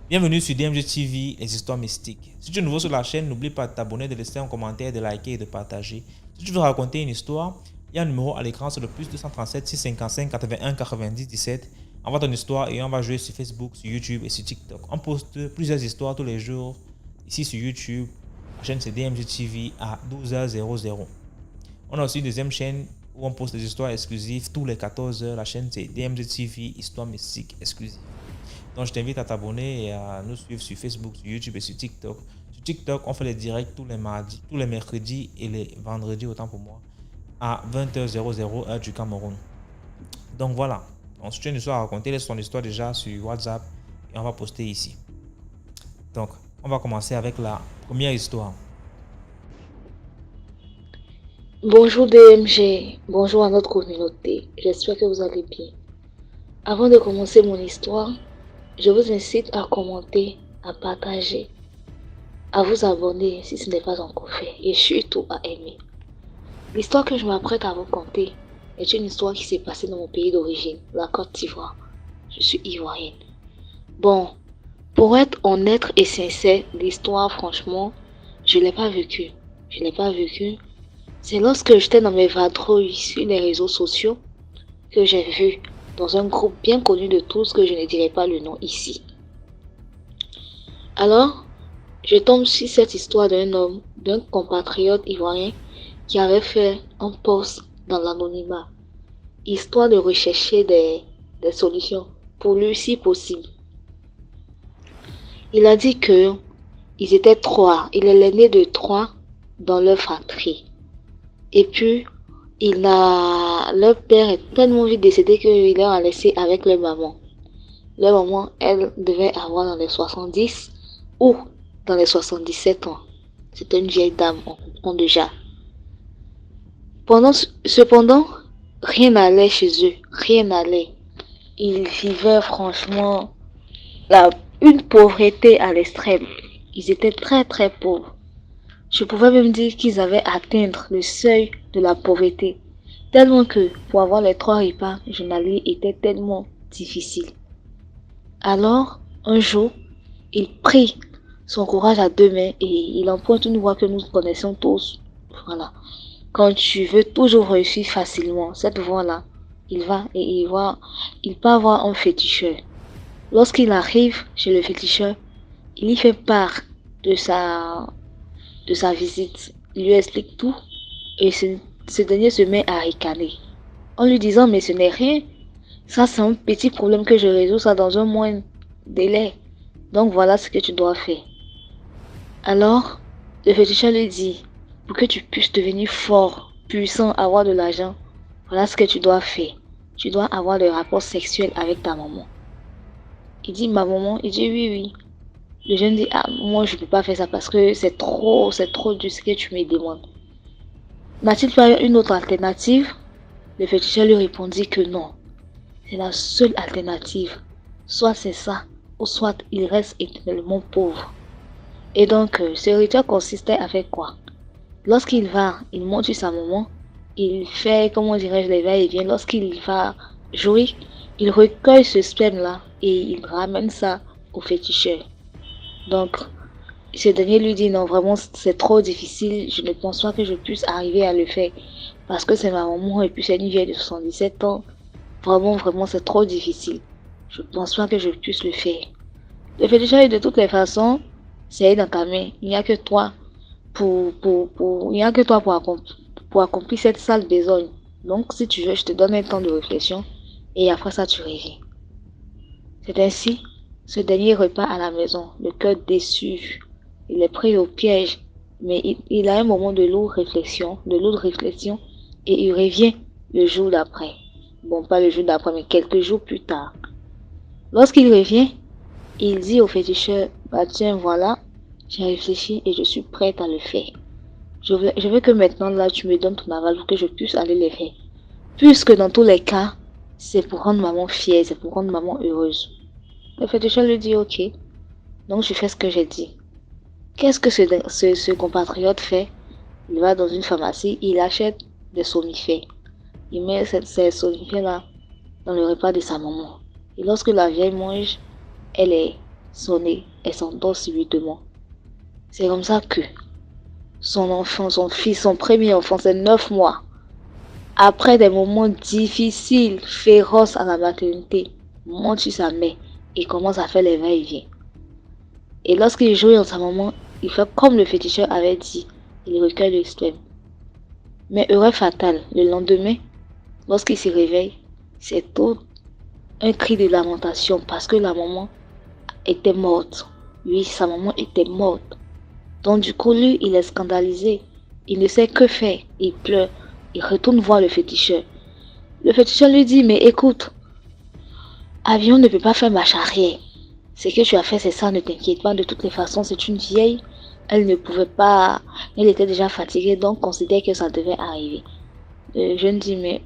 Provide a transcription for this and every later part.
Bienvenue sur DMG TV, les histoires mystiques. Si tu es nouveau sur la chaîne, n'oublie pas de t'abonner, de laisser un commentaire, de liker et de partager. Si tu veux raconter une histoire, il y a un numéro à l'écran, c'est le plus 237 655 81 90 17. Envoie ton histoire et on va jouer sur Facebook, sur YouTube et sur TikTok. On poste plusieurs histoires tous les jours ici sur YouTube. La chaîne c'est DMG TV à 12h00. On a aussi une deuxième chaîne où on poste des histoires exclusives tous les 14h. La chaîne c'est DMG TV, histoire mystique exclusive. Donc je t'invite à t'abonner et à nous suivre sur Facebook, sur YouTube et sur TikTok. Sur TikTok, on fait les directs tous les mardis, tous les mercredis et les vendredis, autant pour moi, à 20h00 heure du Cameroun. Donc voilà. Donc si tu as une histoire à raconter, laisse ton histoire déjà sur WhatsApp et on va poster ici. Donc, on va commencer avec la première histoire. Bonjour DMG, bonjour à notre communauté, j'espère que vous allez bien. Avant de commencer mon histoire, je vous incite à commenter, à partager, à vous abonner si ce n'est pas encore fait et surtout à aimer. L'histoire que je m'apprête à vous conter est une histoire qui s'est passée dans mon pays d'origine, la Côte d'Ivoire. Je suis ivoirienne. Bon, pour être honnête et sincère, l'histoire franchement, je ne l'ai pas vécue. C'est lorsque j'étais dans mes vadrouilles sur les réseaux sociaux que j'ai vu dans un groupe bien connu de tous que je ne dirai pas le nom ici. Alors, je tombe sur cette histoire d'un homme, d'un compatriote ivoirien qui avait fait un post dans l'anonymat, histoire de rechercher des solutions pour lui si possible. Il a dit que ils étaient 3, il est l'aîné de 3 dans leur fratrie. Et puis, leur père est tellement vite décédé qu'il leur a laissé avec leur maman. Leur maman, elle devait avoir dans les 70 ou dans les 77 ans. C'était une vieille dame, on comprend déjà. Cependant, rien n'allait chez eux, rien n'allait. Ils vivaient franchement une pauvreté à l'extrême. Ils étaient très très pauvres. Je pouvais même dire qu'ils avaient atteint le seuil de la pauvreté, tellement que pour avoir les 3 repas journaliers était tellement difficile. Alors, un jour, il prit son courage à 2 mains et il emprunte une voie que nous connaissons tous. Voilà. Quand tu veux toujours réussir facilement, cette voie-là, il peut avoir un féticheur. Lorsqu'il arrive chez le féticheur, il y fait part de sa visite. Il lui explique tout et ce dernier se met à ricaner en lui disant mais ce n'est rien, ça c'est un petit problème que je résous ça dans un moindre délai, donc voilà ce que tu dois faire. Alors le féticheur lui dit pour que tu puisses devenir fort, puissant, avoir de l'argent, voilà ce que tu dois faire, tu dois avoir des rapports sexuels avec ta maman. Il dit ma maman, il dit oui. Le jeune dit ah moi je peux pas faire ça parce que c'est trop dur ce que tu me demandes. N'a-t-il pas une autre alternative? Le féticheur lui répondit que non. C'est la seule alternative. Soit c'est ça, ou soit il reste éternellement pauvre. Et donc, ce rituel consistait à faire quoi? Lorsqu'il monte sur sa maman, il fait, comment dirais-je, les va-et-vient. Lorsqu'il va jouer, il recueille ce sperme-là et il ramène ça au féticheur. Donc, ce dernier lui dit non, vraiment c'est trop difficile, je ne pense pas que je puisse arriver à le faire parce que c'est ma maman et puis c'est une vieille de 77 ans. Vraiment c'est trop difficile. Je ne pense pas que je puisse le faire. Le féticheur de toutes les façons, c'est dans ta main. Il n'y a que toi pour accomplir cette sale besogne. Donc si tu veux, je te donne un temps de réflexion et après ça tu reviens. C'est ainsi, ce dernier repart à la maison, le cœur déçu. Il est pris au piège, mais il a un moment de lourde réflexion et il revient le jour d'après. Bon, pas le jour d'après, mais quelques jours plus tard. Lorsqu'il revient, il dit au féticheur, bah tiens, voilà, j'ai réfléchi et je suis prête à le faire. Je veux que maintenant, là, tu me donnes ton aval pour que je puisse aller le faire. Puisque dans tous les cas, c'est pour rendre maman fière, c'est pour rendre maman heureuse. Le féticheur lui dit, ok, donc je fais ce que j'ai dit. Qu'est-ce que ce compatriote fait? Il va dans une pharmacie, il achète des somnifères. Il met ces sonifères-là dans le repas de sa maman. Et lorsque la vieille mange, elle est sonnée, elle s'endort subitement. C'est comme ça que son enfant, son fils, son premier enfant, c'est 9 mois. Après des moments difficiles, féroces à la maternité, monte sur sa mère et commence à faire les va-et-vient. Et lorsqu'il joue dans sa maman, il fait comme le féticheur avait dit, il recueille le sperme. Mais heureux fatal, le lendemain, lorsqu'il se réveille, c'est tout un cri de lamentation parce que la maman était morte. Oui, sa maman était morte. Donc du coup, lui, il est scandalisé. Il ne sait que faire. Il pleure. Il retourne voir le féticheur. Le féticheur lui dit, mais écoute, avion ne peut pas faire marche arrière. Ce que tu as fait, c'est ça, ne t'inquiète pas. De toutes les façons, c'est une vieille. Elle ne pouvait pas... Elle était déjà fatiguée, donc considère que ça devait arriver. Le jeune dit, mais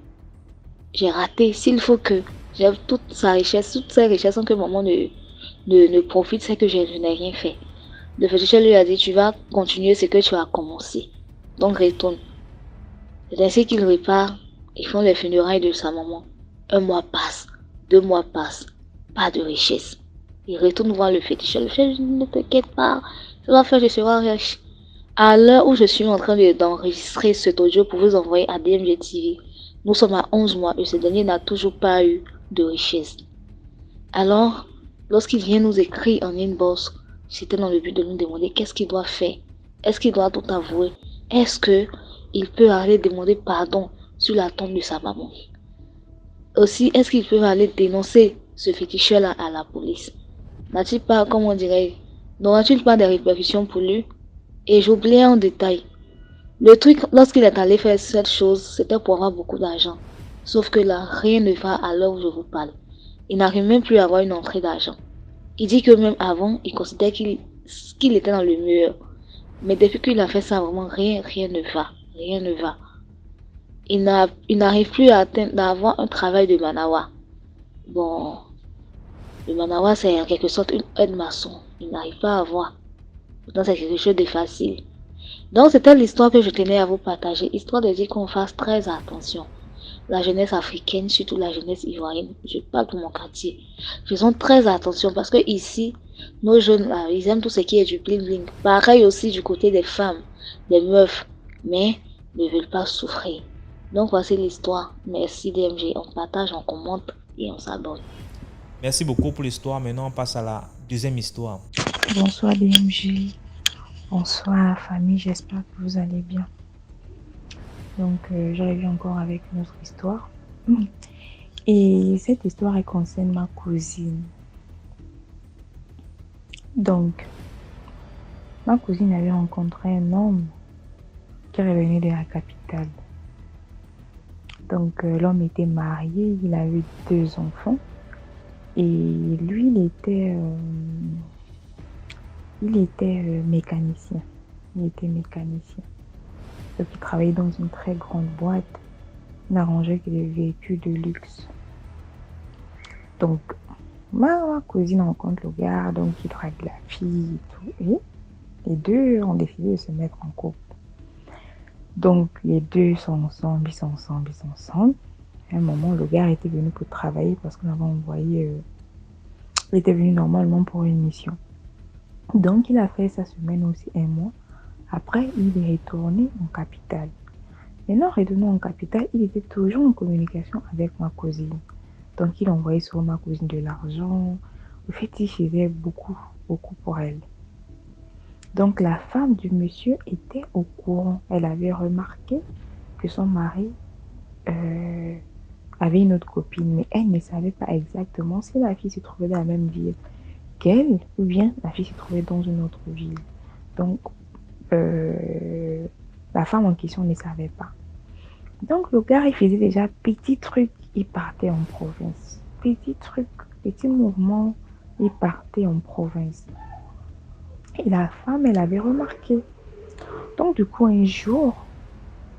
j'ai raté. S'il faut que j'ai toute sa richesse, toutes ces richesses sans que maman ne profite, c'est que je n'ai rien fait. Le féticheur lui a dit, tu vas continuer ce que tu as commencé. Donc retourne. C'est ainsi qu'il repart. Ils font les funérailles de sa maman. 1 mois passe, 2 mois passent, pas de richesse. Il retourne voir le féticheur. Le féticheur dit, ne t'inquiète pas, ça va faire, je serai riche. À l'heure où je suis en train d'enregistrer cet audio pour vous envoyer à DMG TV, nous sommes à 11 mois et ce dernier n'a toujours pas eu de richesse. Alors, lorsqu'il vient nous écrire en inbox, c'était dans le but de nous demander qu'est-ce qu'il doit faire. Est-ce qu'il doit tout avouer? Est-ce qu'il peut aller demander pardon sur la tombe de sa maman? Aussi, est-ce qu'il peut aller dénoncer ce féticheur-là à la police? N'a-t-il pas, comment on dirait, n'aura-t-il pas des répercussions pour lui? Et j'oubliais un détail. Le truc, lorsqu'il est allé faire cette chose, c'était pour avoir beaucoup d'argent. Sauf que là, rien ne va à l'heure où je vous parle. Il n'arrive même plus à avoir une entrée d'argent. Il dit que même avant, il considère qu'il était dans le mur. Mais depuis qu'il a fait ça, vraiment, rien ne va. Rien ne va. Il n'arrive plus à avoir un travail de manawa. Bon, le manawa, c'est en quelque sorte une aide maçon. Il n'arrive pas à avoir. Pourtant, c'est quelque chose de facile. Donc, c'était l'histoire que je tenais à vous partager, histoire de dire qu'on fasse très attention. La jeunesse africaine, surtout la jeunesse ivoirienne, je parle pour mon quartier. Faisons très attention parce que ici, nos jeunes, là, ils aiment tout ce qui est du bling bling. Pareil aussi du côté des femmes, des meufs, mais ne veulent pas souffrir. Donc, voici l'histoire. Merci DMG. On partage, on commente et on s'abonne. Merci beaucoup pour l'histoire. Maintenant, on passe à la deuxième histoire. Bonsoir DMG. Bonsoir famille, j'espère que vous allez bien. Donc, j'arrive encore avec notre histoire. Et cette histoire, elle concerne ma cousine. Donc, ma cousine avait rencontré un homme qui revenait de la capitale. Donc, l'homme était marié, il avait 2 enfants. Et lui, il était mécanicien. Il était mécanicien. Donc, il travaillait dans une très grande boîte. Il n'arrangeait que des véhicules de luxe. Donc, ma cousine rencontre le gars, donc il drague la fille et tout. Et les deux ont décidé de se mettre en couple. Donc, les deux sont ensemble, ils sont ensemble. À un moment, le gars était venu pour travailler parce qu'on avait envoyé... il était venu normalement pour une mission. Donc, il a fait sa semaine aussi 1 mois. Après, il est retourné en capitale. Maintenant, retourné en capitale, il était toujours en communication avec ma cousine. Donc, il envoyait sur ma cousine de l'argent. En fait, il faisait beaucoup pour elle. Donc, la femme du monsieur était au courant. Elle avait remarqué que son mari avait une autre copine, mais elle ne savait pas exactement si la fille se trouvait dans la même ville qu'elle ou bien la fille se trouvait dans une autre ville. Donc, la femme en question ne savait pas. Donc, le gars, il faisait déjà petit truc, il partait en province. Petit truc, petit mouvement, il partait en province. Et la femme, elle avait remarqué. Donc, du coup, un jour,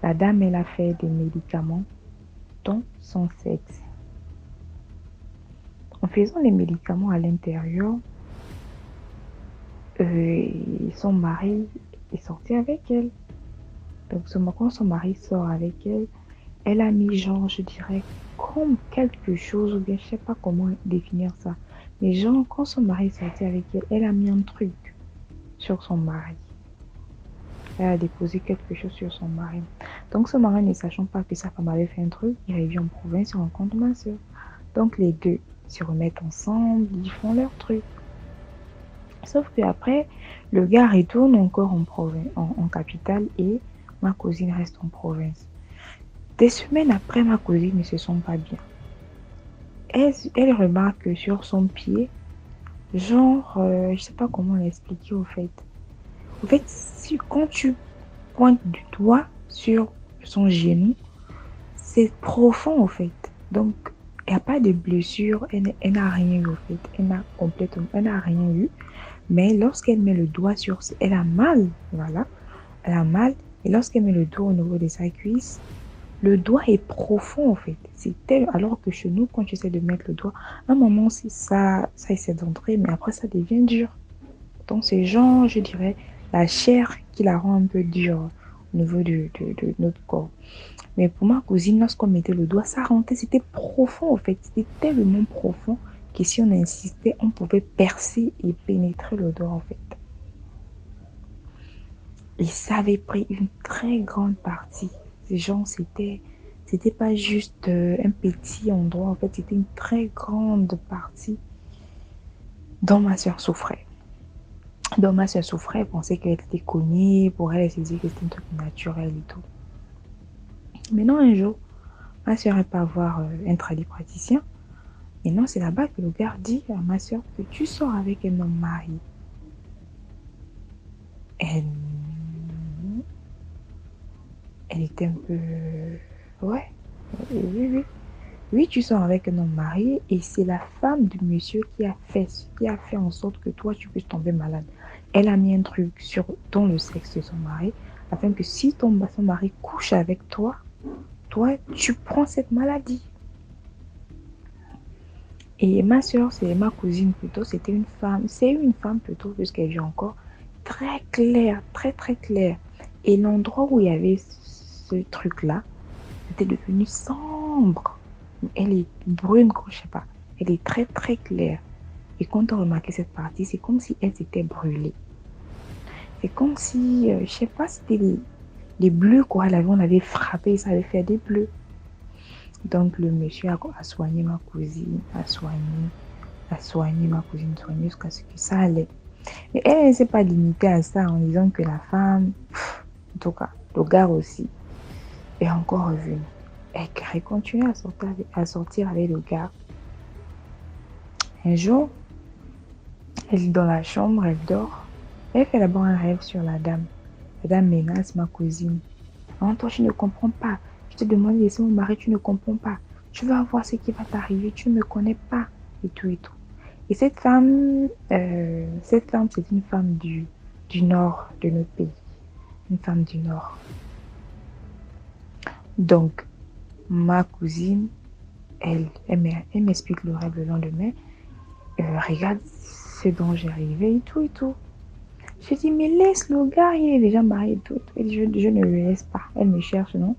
la dame, elle a fait des médicaments dans son sexe. En faisant les médicaments à l'intérieur, son mari est sorti avec elle. Donc, quand son mari sort avec elle, Elle a mis genre, je dirais, comme quelque chose, ou bien je sais pas comment définir ça. Mais genre, quand son mari est sorti avec elle, elle a mis un truc sur son mari. Elle a déposé quelque chose sur son mari. Donc, ce mari, ne sachant pas que sa femme avait fait un truc, il revient en province, il rencontre ma soeur. Donc, les deux se remettent ensemble, ils font leur truc. Sauf qu'après, le gars retourne encore en province, en capitale et ma cousine reste en province. Des semaines après, ma cousine ne se sent pas bien. Elle remarque que sur son pied, genre, je sais pas comment l'expliquer au fait. En fait, si, quand tu pointes du doigt sur son genou, c'est profond au fait. Donc, il n'y a pas de blessure, elle n'a rien eu au fait. Elle n'a rien eu. Mais lorsqu'elle met le doigt sur, elle a mal, voilà, elle a mal. Et lorsqu'elle met le doigt au niveau de sa cuisse, le doigt est profond en fait. Alors que chez nous, quand tu essaies de mettre le doigt, à un moment, ça essaie d'entrer, mais après, ça devient dur. Donc, c'est genre, je dirais, la chair qui la rend un peu dure au niveau de notre corps. Mais pour ma cousine, lorsqu'on mettait le doigt, ça rentrait, c'était profond en fait. C'était tellement profond que si on insistait, on pouvait percer et pénétrer le doigt en fait. Et ça avait pris une très grande partie. Ces gens, c'était pas juste un petit endroit, en fait, c'était une très grande partie dont ma soeur souffrait. Donc ma soeur souffrait, elle pensait qu'elle était cognée, pour elle, elle se disait que c'était un truc naturel et tout. Mais non, un jour, ma soeur est pas voir un praticien. Et non, c'est là-bas que le gars dit à ma soeur que tu sors avec un homme marié. Elle, elle était un peu... Ouais, oui, oui. Oui, tu sors avec un homme marié et c'est la femme du monsieur qui a fait en sorte que toi, tu puisses tomber malade. Elle a mis un truc dans le sexe de son mari afin que si son mari couche avec toi, tu prends cette maladie. Et ma soeur, c'est ma cousine plutôt, c'est une femme plutôt, puisqu'elle vit encore, très claire, très très claire. Et l'endroit où il y avait ce truc-là, c'était devenu sombre. Elle est brune, je sais pas. Elle est très très claire. Et quand on remarquait cette partie, c'est comme si elle s'était brûlée. C'est comme si, je sais pas, c'était les bleus quoi. On avait frappé, ça avait fait des bleus. Donc le monsieur a soigné ma cousine, a soigné ma cousine, soigné jusqu'à ce que ça allait. Mais elle ne s'est pas limitée à ça en disant que la femme, en tout cas, le gars aussi, est encore revenu. Elle continue à sortir avec le gars. Un jour, elle est dans la chambre, elle dort. Elle fait d'abord un rêve sur la dame. La dame menace ma cousine. Non, toi, tu ne comprends pas. Je te demande de laisser mon mari, tu ne comprends pas. Tu vas voir ce qui va t'arriver, tu ne me connais pas. Et tout et tout. Et cette femme, c'est une femme du nord de notre pays. Une femme du nord. Donc, ma cousine, elle m'explique le rêve le lendemain. Regarde ce dont j'ai rêvé et tout et tout. Je dis, mais laisse le gars, il est déjà marié et tout. Elle dit, je ne le laisse pas. Elle me cherche, non?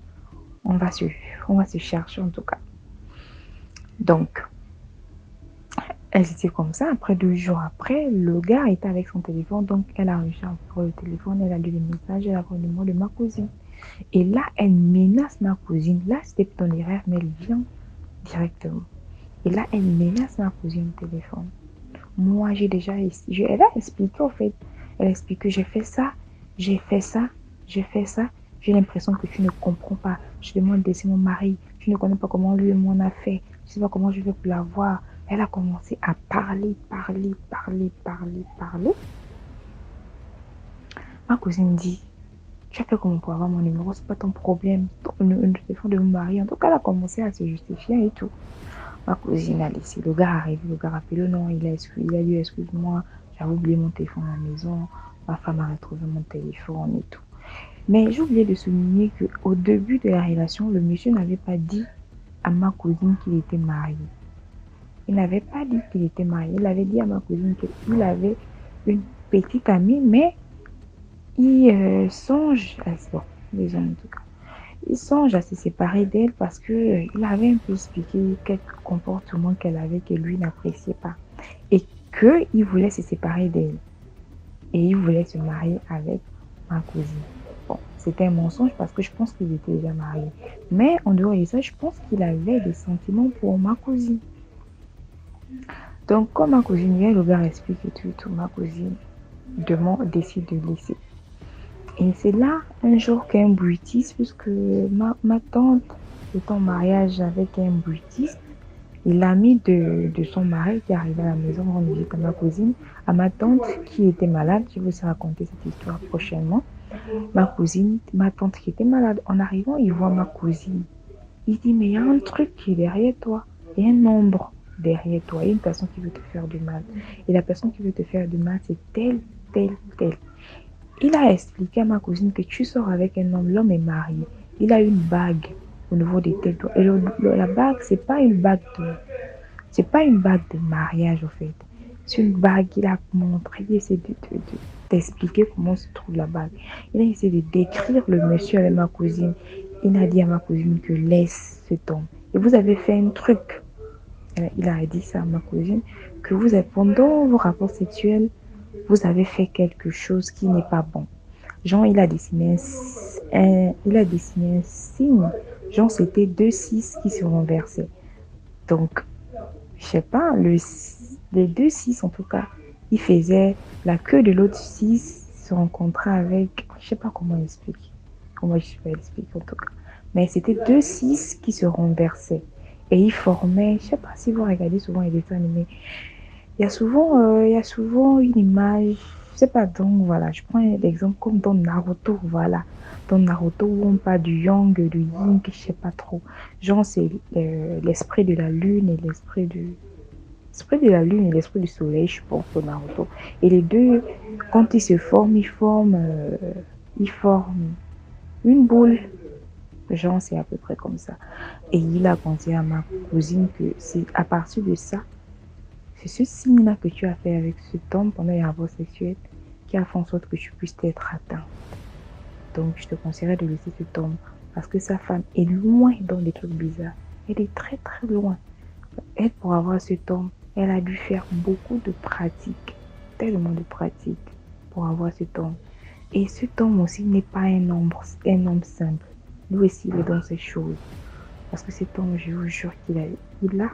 On va se chercher en tout cas. Donc, elle était comme ça. Après 2 jours après, le gars était avec son téléphone. Donc, elle a réussi à prendre le téléphone. Elle a lu les messages. Elle a pris le nom de ma cousine. Et là, elle menace ma cousine. Là, c'était dans les rêves, mais elle vient directement. Et là, elle menace ma cousine au téléphone. Moi, elle a expliqué en fait. Elle explique que j'ai fait ça. J'ai l'impression que tu ne comprends pas. Je demande de laisser mon mari. Tu ne connais pas comment lui et moi on a fait. Je ne sais pas comment je vais pour la voir. Elle a commencé à parler. Ma cousine dit, tu as fait comment pour avoir mon numéro, c'est pas ton problème. Le téléphone de mon mari. En tout cas, elle a commencé à se justifier et tout. Ma cousine a laissé. Le gars arrive, le gars rappelle, non, il a dit, excuse-moi, j'avais oublié mon téléphone à la maison. Ma femme a retrouvé mon téléphone et tout. Mais j'ai oublié de souligner qu'au début de la relation, le monsieur n'avait pas dit à ma cousine qu'il était marié. Il n'avait pas dit qu'il était marié. Il avait dit à ma cousine qu'il avait une petite amie, mais il songe à ça. Les hommes en tout cas. Il songe à se séparer d'elle parce que il avait un peu expliqué quelques comportements qu'elle avait que lui n'appréciait pas et que il voulait se séparer d'elle et il voulait se marier avec ma cousine. Bon, c'était un mensonge parce que je pense qu'il était déjà marié. Mais en dehors de ça, je pense qu'il avait des sentiments pour ma cousine. Donc, quand ma cousine vient, le gars explique tout, ma cousine décide de laisser. Et c'est là, un jour, qu'un bruitiste, puisque ma tante est en mariage avec un bruitiste, et l'ami de son mari qui est arrivé à la maison rendre visite à ma cousine, à ma tante qui était malade. Je vais vous raconter cette histoire prochainement. Ma tante qui était malade, en arrivant, il voit ma cousine. Il dit, mais il y a un truc qui est derrière toi. Il y a un ombre derrière toi. Il y a une personne qui veut te faire du mal. Et la personne qui veut te faire du mal, c'est telle, telle, telle. Il a expliqué à ma cousine que tu sors avec un homme, l'homme est marié. Il a une bague au niveau des têtes. Et la bague, c'est pas une bague de mariage, en fait. C'est une bague qu'il a montré. Il essaie d'expliquer comment se trouve la bague. Il a essayé de décrire le monsieur avec ma cousine. Il a dit à ma cousine que laisse cet homme. Et vous avez fait un truc. Il a dit ça à ma cousine, que pendant vos rapports sexuels, vous avez fait quelque chose qui n'est pas bon. Genre, il a dessiné un signe. Genre, c'était 2 6 qui se renversaient. Donc, je sais pas, les 2 6 en tout cas, il faisait la queue de l'autre 6 se rencontrait avec, je sais pas comment expliquer. Comment je peux expliquer en tout cas. Mais c'était 2 6 qui se renversaient. Et ils formaient, je sais pas si vous regardez souvent les dessins animés, il y a souvent une image, je sais pas, donc voilà, je prends l'exemple comme dans Naruto, voilà. Dans Naruto où on parle du yang, du yin, je sais pas trop. Genre, c'est l'esprit de la lune et l'esprit de la lune et l'esprit du soleil, je pense, au Naruto. Et les deux, quand ils se forment, ils forment une boule. Genre, c'est à peu près comme ça. Et il a pensé à ma cousine que c'est à partir de ça, c'est ce signe-là que tu as fait avec cet homme pendant les rapports sexuels qui a fait en sorte que tu puisses être atteint. Donc, je te conseillerais de laisser cet homme parce que sa femme est loin dans des trucs bizarres. Elle est très, très loin. Elle, pour avoir cet homme, elle a dû faire beaucoup de pratiques, tellement de pratiques pour avoir cet homme. Et cet homme aussi n'est pas un homme simple. Lui aussi, il est dans ces choses. Parce que cet homme, je vous jure qu'il a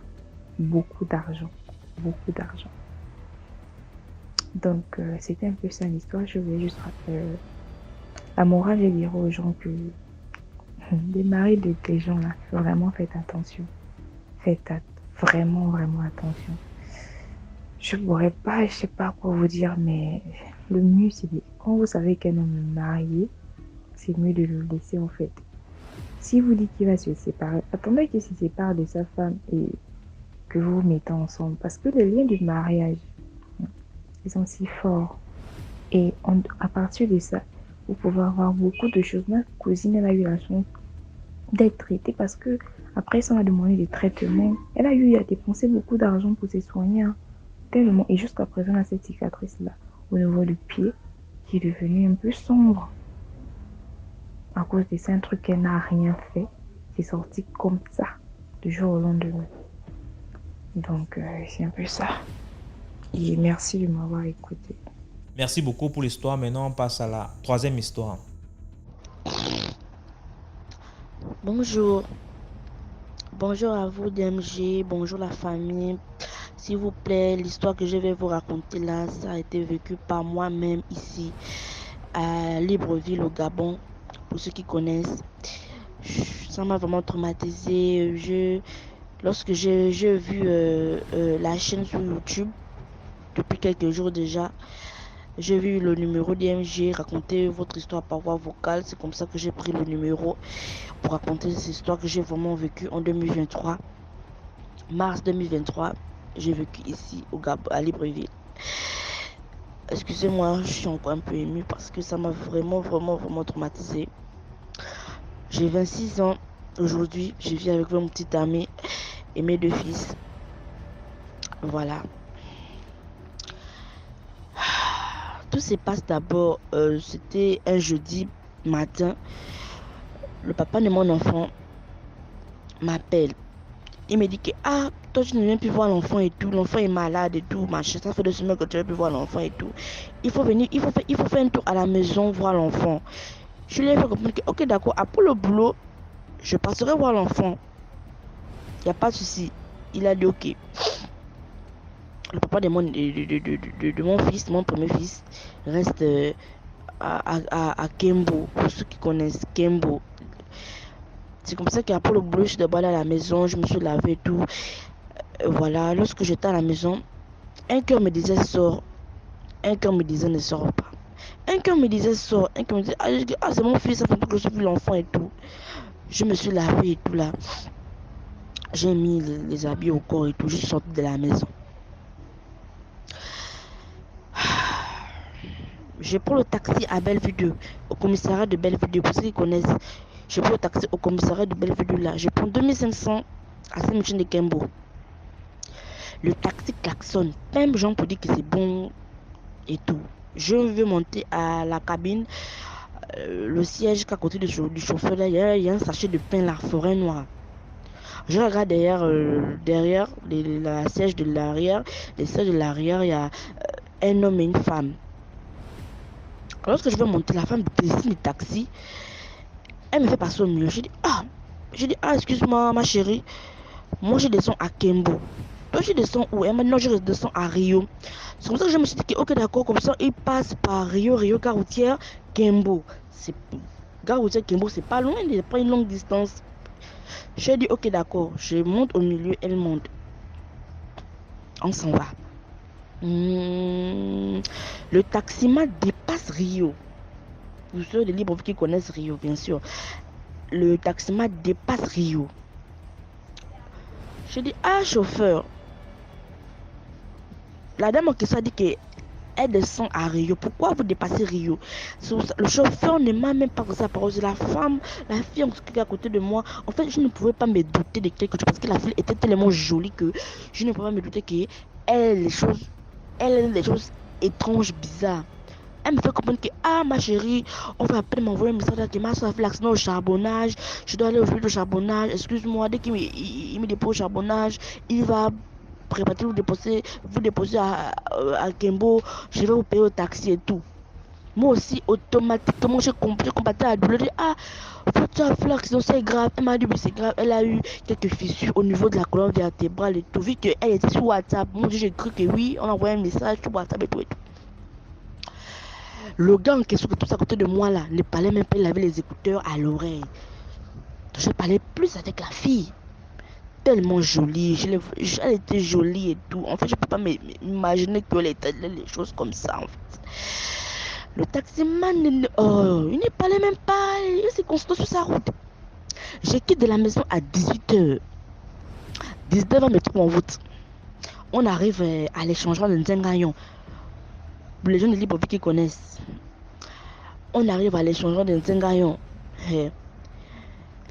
beaucoup d'argent. Beaucoup d'argent. Donc, c'était un peu ça l'histoire. Je voulais juste rappeler la morale, je dirais aux gens que les maris de ces gens-là, vraiment faites attention. Vraiment, vraiment attention. Je sais pas quoi vous dire, mais le mieux, c'est quand vous savez qu'un homme est marié, c'est mieux de le laisser en fait. Si vous dites qu'il va se séparer, attendez qu'il se sépare de sa femme et que vous vous mettez ensemble. Parce que les liens du mariage, ils sont si forts. Et à partir de ça, vous pouvez avoir beaucoup de choses. Ma cousine, elle a eu la chance d'être traitée parce que après ça, on a demandé des traitements. Elle a eu à dépenser beaucoup d'argent pour se soigner. Tellement. Et jusqu'à présent, elle a cette cicatrice-là au niveau du pied qui est devenu un peu sombre. À cause de ça, un truc qu'elle n'a rien fait. C'est sorti comme ça, du jour au lendemain. Donc, c'est un peu ça. Et merci de m'avoir écouté. Merci beaucoup pour l'histoire. Maintenant, on passe à la troisième histoire. Bonjour. Bonjour à vous, DMG. Bonjour la famille. S'il vous plaît, l'histoire que je vais vous raconter là, ça a été vécu par moi-même ici à Libreville au Gabon. Pour ceux qui connaissent, ça m'a vraiment traumatisé. Lorsque j'ai vu la chaîne sur YouTube, depuis quelques jours déjà, j'ai vu le numéro d'IMG raconter votre histoire par voix vocale. C'est comme ça que j'ai pris le numéro pour raconter cette histoire que j'ai vraiment vécue en 2023. Mars 2023, j'ai vécu ici au Gabon, à Libreville. Excusez-moi, je suis encore un peu émue parce que ça m'a vraiment traumatisé. J'ai 26 ans aujourd'hui, je vis avec mon petit ami et mes 2 fils. Voilà. Tout se passe d'abord, c'était un jeudi matin. Le papa de mon enfant m'appelle. Il me dit que toi tu ne viens plus voir l'enfant et tout, l'enfant est malade et tout, machin, ça fait 2 semaines que tu ne viens plus voir l'enfant et tout. Il faut venir, il faut faire un tour à la maison voir l'enfant. Je lui ai fait comprendre que ok d'accord, après le boulot, je passerai voir l'enfant. Il n'y a pas de souci. Il a dit ok. Le papa de mon fils, mon premier fils, reste à Kembo. Pour ceux qui connaissent Kembo. C'est comme ça qu'après le boulot, je suis d'abord à la maison, je me suis lavé et tout. Voilà, lorsque j'étais à la maison, un cœur me disait sors, un cœur me disait ne sors pas. Un cœur me disait sors, un cœur me disait c'est mon fils, ça fait que je suis l'enfant et tout. Je me suis lavé et tout là. J'ai mis les habits au corps et tout, je suis sorti de la maison. Je prends le taxi à Bellevue 2, au commissariat de Bellevue 2, pour ceux qui connaissent. Je prends le taxi au commissariat de Bellevue 2 là. Je prends 2500 à Saint-Michel de Kembo. Le taxi klaxonne. Même gens pour dire que c'est bon et tout. Je veux monter à la cabine. Le siège qu'à côté du chauffeur là, il y a un sachet de pain là, forêt noire. Je regarde derrière la siège de l'arrière. Les sièges de l'arrière, il y a un homme et une femme. Lorsque je veux monter, la femme dessine le taxi. Elle me fait passer au milieu. Je dis excuse-moi ma chérie. Moi je descends à Kembo. Toi je descends où? Elle m'a dit non, je descends à Rio. C'est comme ça que je me suis dit que ok d'accord, comme ça il passe par Rio, gare routière, Kembo. Gare routière Kembo, c'est pas loin, c'est pas une longue distance. J'ai dit ok d'accord, je monte au milieu, elle monte. On s'en va. Le taximan dépasse Rio. Pour ceux de Libreville qui connaissent Rio, bien sûr. Le taximan dépasse Rio. Je dis chauffeur. La dame en question a dit qu'elle descend à Rio. Pourquoi vous dépassez Rio? Le chauffeur ne m'a même pas posé la parole. La femme, la fille qui est à côté de moi. En fait, je ne pouvais pas me douter de quelque chose parce que la fille était tellement jolie que je ne pouvais pas me douter qu'elle a des choses étranges, bizarres. Elle me fait comprendre que ma chérie, on va après m'envoyer un message que ma soeur a fait l'accident au charbonnage. Je dois aller au fil de charbonnage. Excuse-moi, dès qu'il me dépose au charbonnage, il va préparer vous déposer à Kembo. Je vais vous payer au taxi et tout. Moi aussi, automatiquement, j'ai combattu la douleur. Tu as fait l'accident, c'est grave. Elle m'a dit oui, c'est grave. Elle a eu quelques fissures au niveau de la colonne vertébrale et tout. Vu qu'elle était sur WhatsApp, moi j'ai cru que oui, on a envoyé un message sur WhatsApp et tout. Le gars en question, tout à côté de moi là, ne parlait même pas, il avait les écouteurs à l'oreille. Je parlais plus avec la fille. Tellement jolie, elle était jolie et tout. En fait, je ne peux pas m'imaginer qu'elle était les choses comme ça en fait. Le taximan, il ne parlait même pas, il s'est constant sur sa route. Je quitte de la maison à 18h. 19h, me trouve en route. On arrive à l'échangement de Nzengayon. Les gens de Libreville qui connaissent. On arrive à l'échangement de Nzengayon.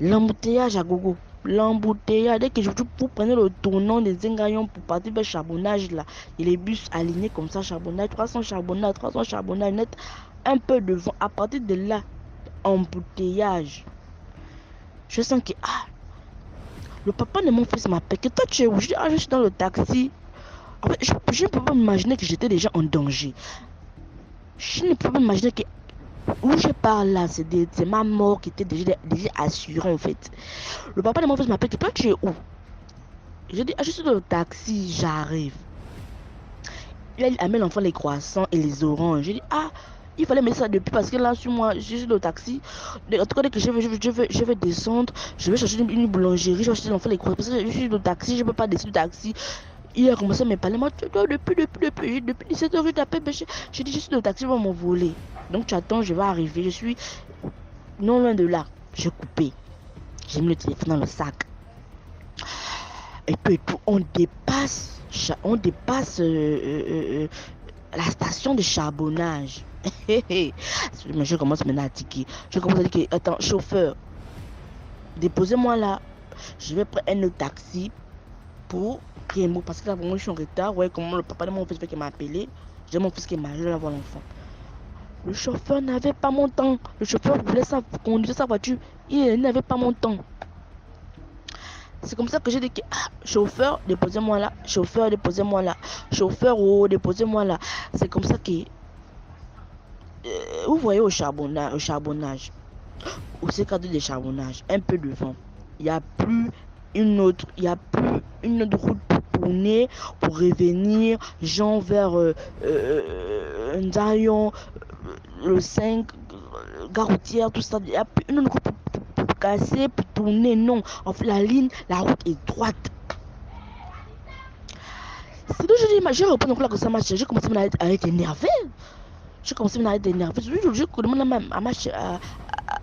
L'embouteillage à gogo. L'embouteillage, dès que vous prenez le tournant de Nzengayon pour partir vers charbonnage là, et les bus alignés comme ça, charbonnage, 300 charbonnage net, un peu devant. À partir de là, embouteillage. Je sens que le papa de mon fils m'appelle. Que toi tu es où? Je dis je suis dans le taxi. En fait, je ne peux pas m'imaginer que j'étais déjà en danger. Je ne peux pas m'imaginer que où je parle là, c'est ma mort qui était déjà assurée en fait. Le papa de mon fils m'appelle. Que toi tu es où? Je dis je suis dans le taxi, j'arrive. Il amène l'enfant les croissants et les oranges. Je dis il fallait mettre ça depuis parce que là sur moi, je suis dans le taxi. En tout cas, dès que je vais descendre, je vais chercher une boulangerie, je vais acheter l'enfant les croissants parce que je suis dans le taxi, je ne peux pas descendre du taxi. Il a commencé à me parler. Moi, depuis 17h, je t'appelle. Je dis, je suis dans le taxi, je vais m'envoler. Donc, tu attends, je vais arriver. Je suis non loin de là. J'ai coupé. J'ai mis le téléphone dans le sac. Et puis, on dépasse la station de charbonnage. Mais je commence maintenant à tiquer. Je commence à dire, attends, chauffeur, déposez-moi là. Je vais prendre un autre taxi pour Kembo parce que là, je suis en retard. Ouais, comment le papa de mon fils qui m'a appelé. J'ai mon fils qui est majeur, je vais voir l'enfant. Le chauffeur n'avait pas mon temps. Le chauffeur voulait conduire sa voiture. Il n'avait pas mon temps. C'est comme ça que j'ai dit que chauffeur, déposez-moi là. Chauffeur, déposez-moi là. Chauffeur, oh, déposez-moi là. C'est comme ça que vous voyez au charbonnage, au C4 de charbonnage, un peu de vent. Il n'y a plus une autre route pour tourner, pour revenir, genre vers Ndayon, le 5, gare routière, tout ça. Il n'y a plus une autre route pour casser, pour tourner, non. En fait, la route est droite. C'est donc j'ai repris donc là que ça marche. J'ai commencé à être énervé. J'ai commencé à être énervé. Je demande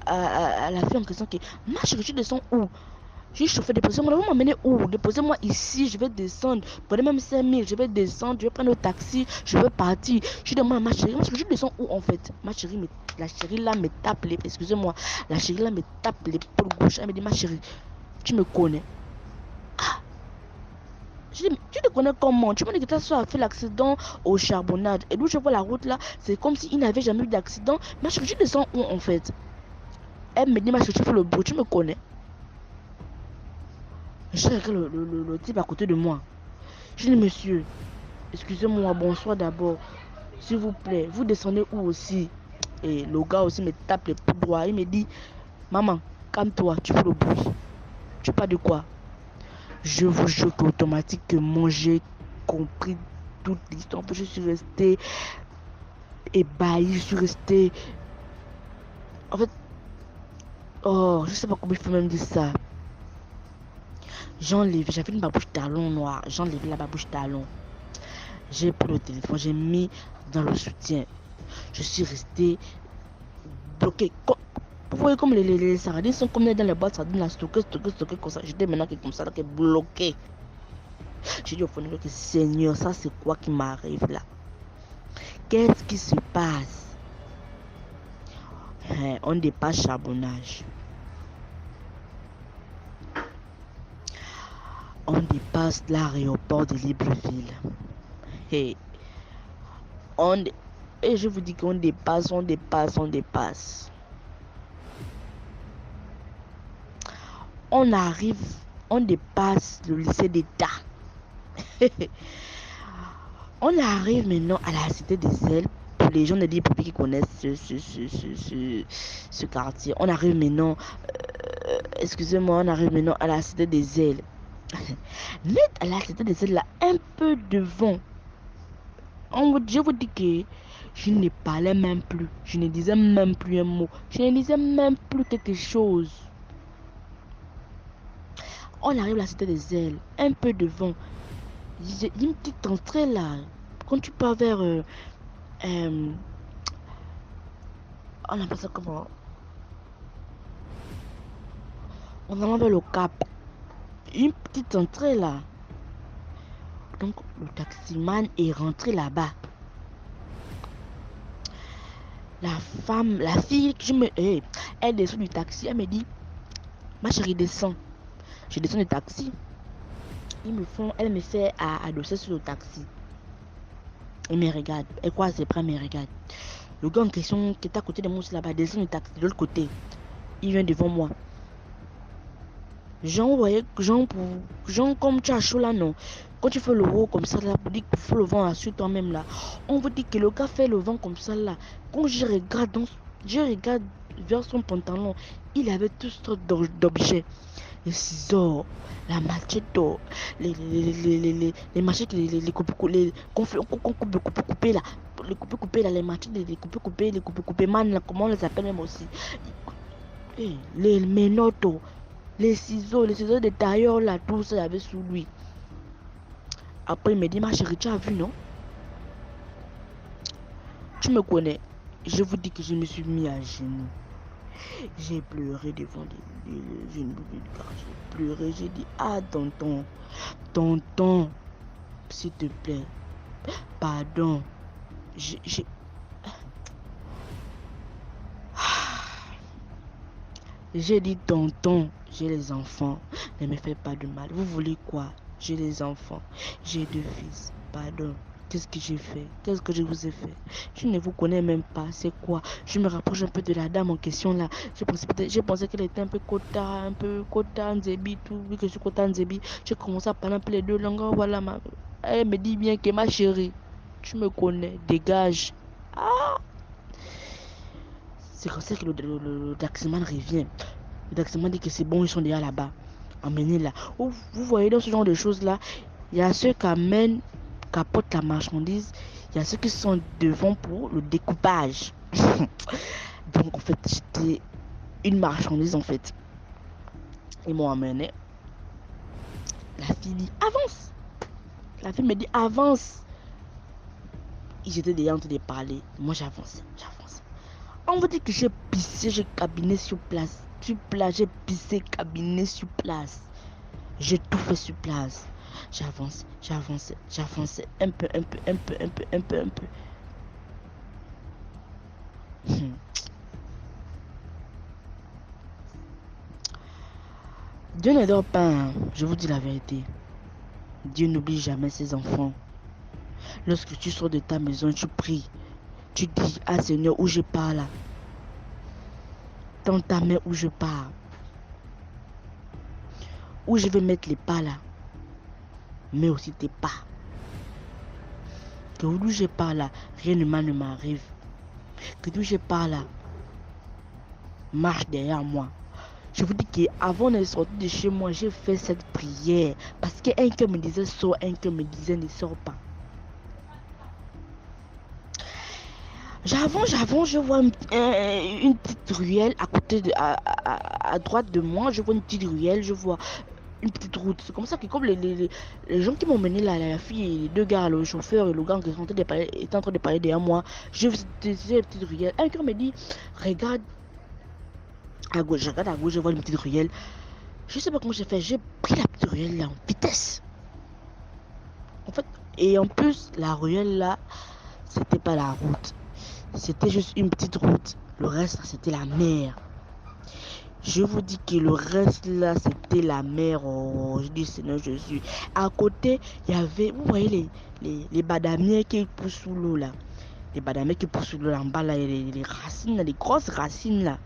à la fille en question que ma chérie, tu descends où? J'ai chauffé, déposez-moi, vous m'emmenez où? Déposez-moi ici, je vais descendre. Prenez même 5000, je vais descendre, je vais prendre le taxi, je vais partir. Je demande à ma chérie, je descends où en fait? Ma chérie, la chérie là me tape les, excusez-moi, la chérie là me tape l'épaule gauche. Elle me dit, ma chérie, tu me connais? Ah! Je dis, tu te connais comment? Tu me dis que ta soeur a fait l'accident au charbonnage. Et d'où je vois la route là, c'est comme s'il n'avait jamais eu d'accident. Ma chérie, tu descends où en fait? Elle me dit, ma chérie, tu fais le beau, tu me connais? Je regarde le type à côté de moi. Je dis, monsieur, excusez-moi, bonsoir d'abord. S'il vous plaît, vous descendez où aussi? Et le gars aussi me tape les pouces droits. Il me dit, maman, calme-toi, tu fais le bruit. Tu parles de quoi? Je vous jure qu'automatiquement, j'ai compris toute l'histoire. Je suis resté ébahi, je suis resté... En fait, oh, je sais pas comment il faut même dire ça. J'avais une babouche talon noire. J'ai enlevé la babouche talon. J'ai pris le téléphone, j'ai mis dans le soutien. Je suis resté bloqué. Vous voyez comme les sardines sont comme dans les boîtes sardines, là, stocké comme ça. J'étais maintenant comme ça, là, bloqué. J'ai dit au fond que Seigneur, ça c'est quoi qui m'arrive là? Qu'est-ce qui se passe? On dépasse charbonnage. On dépasse l'aéroport de Libreville. Et je vous dis qu'on dépasse. On arrive, on dépasse le lycée d'État. On arrive maintenant à la cité des ailes. Pour les gens de l'Hybreville qui connaissent ce quartier, on arrive maintenant, excusez-moi, on arrive maintenant à la cité des ailes. Net à la cité des ailes, là, un peu de vent. Je vous dis que je ne parlais même plus. Je ne disais même plus un mot. Je ne disais même plus quelque chose. On arrive à la cité des ailes. Un peu de vent. Il y a une petite entrée là. Quand tu pars vers... on appelle ça comment? On allant vers le Cap. Une petite entrée là. Donc le taximan est rentré là-bas. La fille elle descend du taxi, elle me dit, ma chérie descend. Je descends du taxi. Elle me fait adosser sur le taxi. Elle me regarde. Elle croise ses bras, me regarde. Le gars en question qui est à côté de moi là-bas descend du taxi de l'autre côté. Il vient devant moi. Jean, vous voyez, Jean comme tu as chaud là, non? Quand tu fais le haut comme ça, là, pour dire qu'il faut le vent sur toi-même là. On vous dit que le gars fait le vent comme ça là. Quand je regarde vers son pantalon, il avait toutes sortes d'objets. Les ciseaux, la machette, les machettes, les coupés là. Les coupés là, les machettes, les coupés man, là, comment on les appelle même aussi. Les menottes. Les ciseaux de tailleur là, tout ça, il y avait sous lui. Après, il me dit, ma chérie, tu as vu, non? Tu me connais. Je vous dis que je me suis mis à genoux. J'ai pleuré devant les genoux du gars. J'ai pleuré, j'ai dit, ah, tonton, s'il te plaît, pardon. J'ai dit, tonton, j'ai les enfants, ne me fais pas de mal. Vous voulez quoi? J'ai les enfants, j'ai 2 fils, pardon. Qu'est-ce que j'ai fait? Qu'est-ce que je vous ai fait? Je ne vous connais même pas. C'est quoi? Je me rapproche un peu de la dame en question là. J'ai pensé qu'elle était un peu Kota, Nzebi, tout. Vu que je suis Kota, Nzebi, j'ai commencé à parler un peu les deux langues. Voilà, elle me dit bien que ma chérie, tu me connais, dégage. Ah! C'est comme ça que le taximan revient. Le taximan dit que c'est bon, ils sont déjà là-bas. Emmenés là. Vous voyez dans ce genre de choses là, il y a ceux qui amènent, qui apportent la marchandise. Il y a ceux qui sont devant pour le découpage. Donc en fait, j'étais une marchandise en fait. Ils m'ont amené. La fille dit avance. La fille me dit avance. Ils étaient déjà en train de parler. Moi j'avançais. On va dire que j'ai pissé, j'ai cabiné sur place. Sur place, j'ai pissé, cabiné sur place. J'ai tout fait sur place. J'avance. Un peu. Dieu ne dort pas, hein. Je vous dis la vérité. Dieu n'oublie jamais ses enfants. Lorsque tu sors de ta maison, tu pries. Tu dis, ah Seigneur, où je pars là? Dans ta main où je pars. Où je vais mettre les pas là. Mais aussi tes pas. Que où je pars là, rien de mal ne m'arrive. Que d'où je pars là, marche derrière moi. Je vous dis qu'avant de sortir de chez moi, j'ai fait cette prière. Parce qu'un cœur me disait sors, un cœur me disait ne sors pas. J'avance, je vois une petite ruelle à côté de, à droite de moi. Je vois une petite ruelle, je vois une petite route. C'est comme ça que comme les gens qui m'ont mené là, la fille et les deux gars, le chauffeur et le gars qui étaient en train de parler derrière moi, je faisais une petite ruelle. Un cœur me dit, regarde à gauche, je vois une petite ruelle. Je sais pas comment j'ai fait, j'ai pris la petite ruelle là en vitesse. En fait, et en plus, la ruelle là, c'était pas la route. C'était juste une petite route. Le reste, c'était la mer. Je vous dis que le reste là, c'était la mer. Oh, je dis Seigneur Jésus. À côté, il y avait, vous voyez les badamiers qui poussent sous l'eau là. Les badamiers qui poussent sous l'eau là, en bas là, les racines là, les grosses racines là.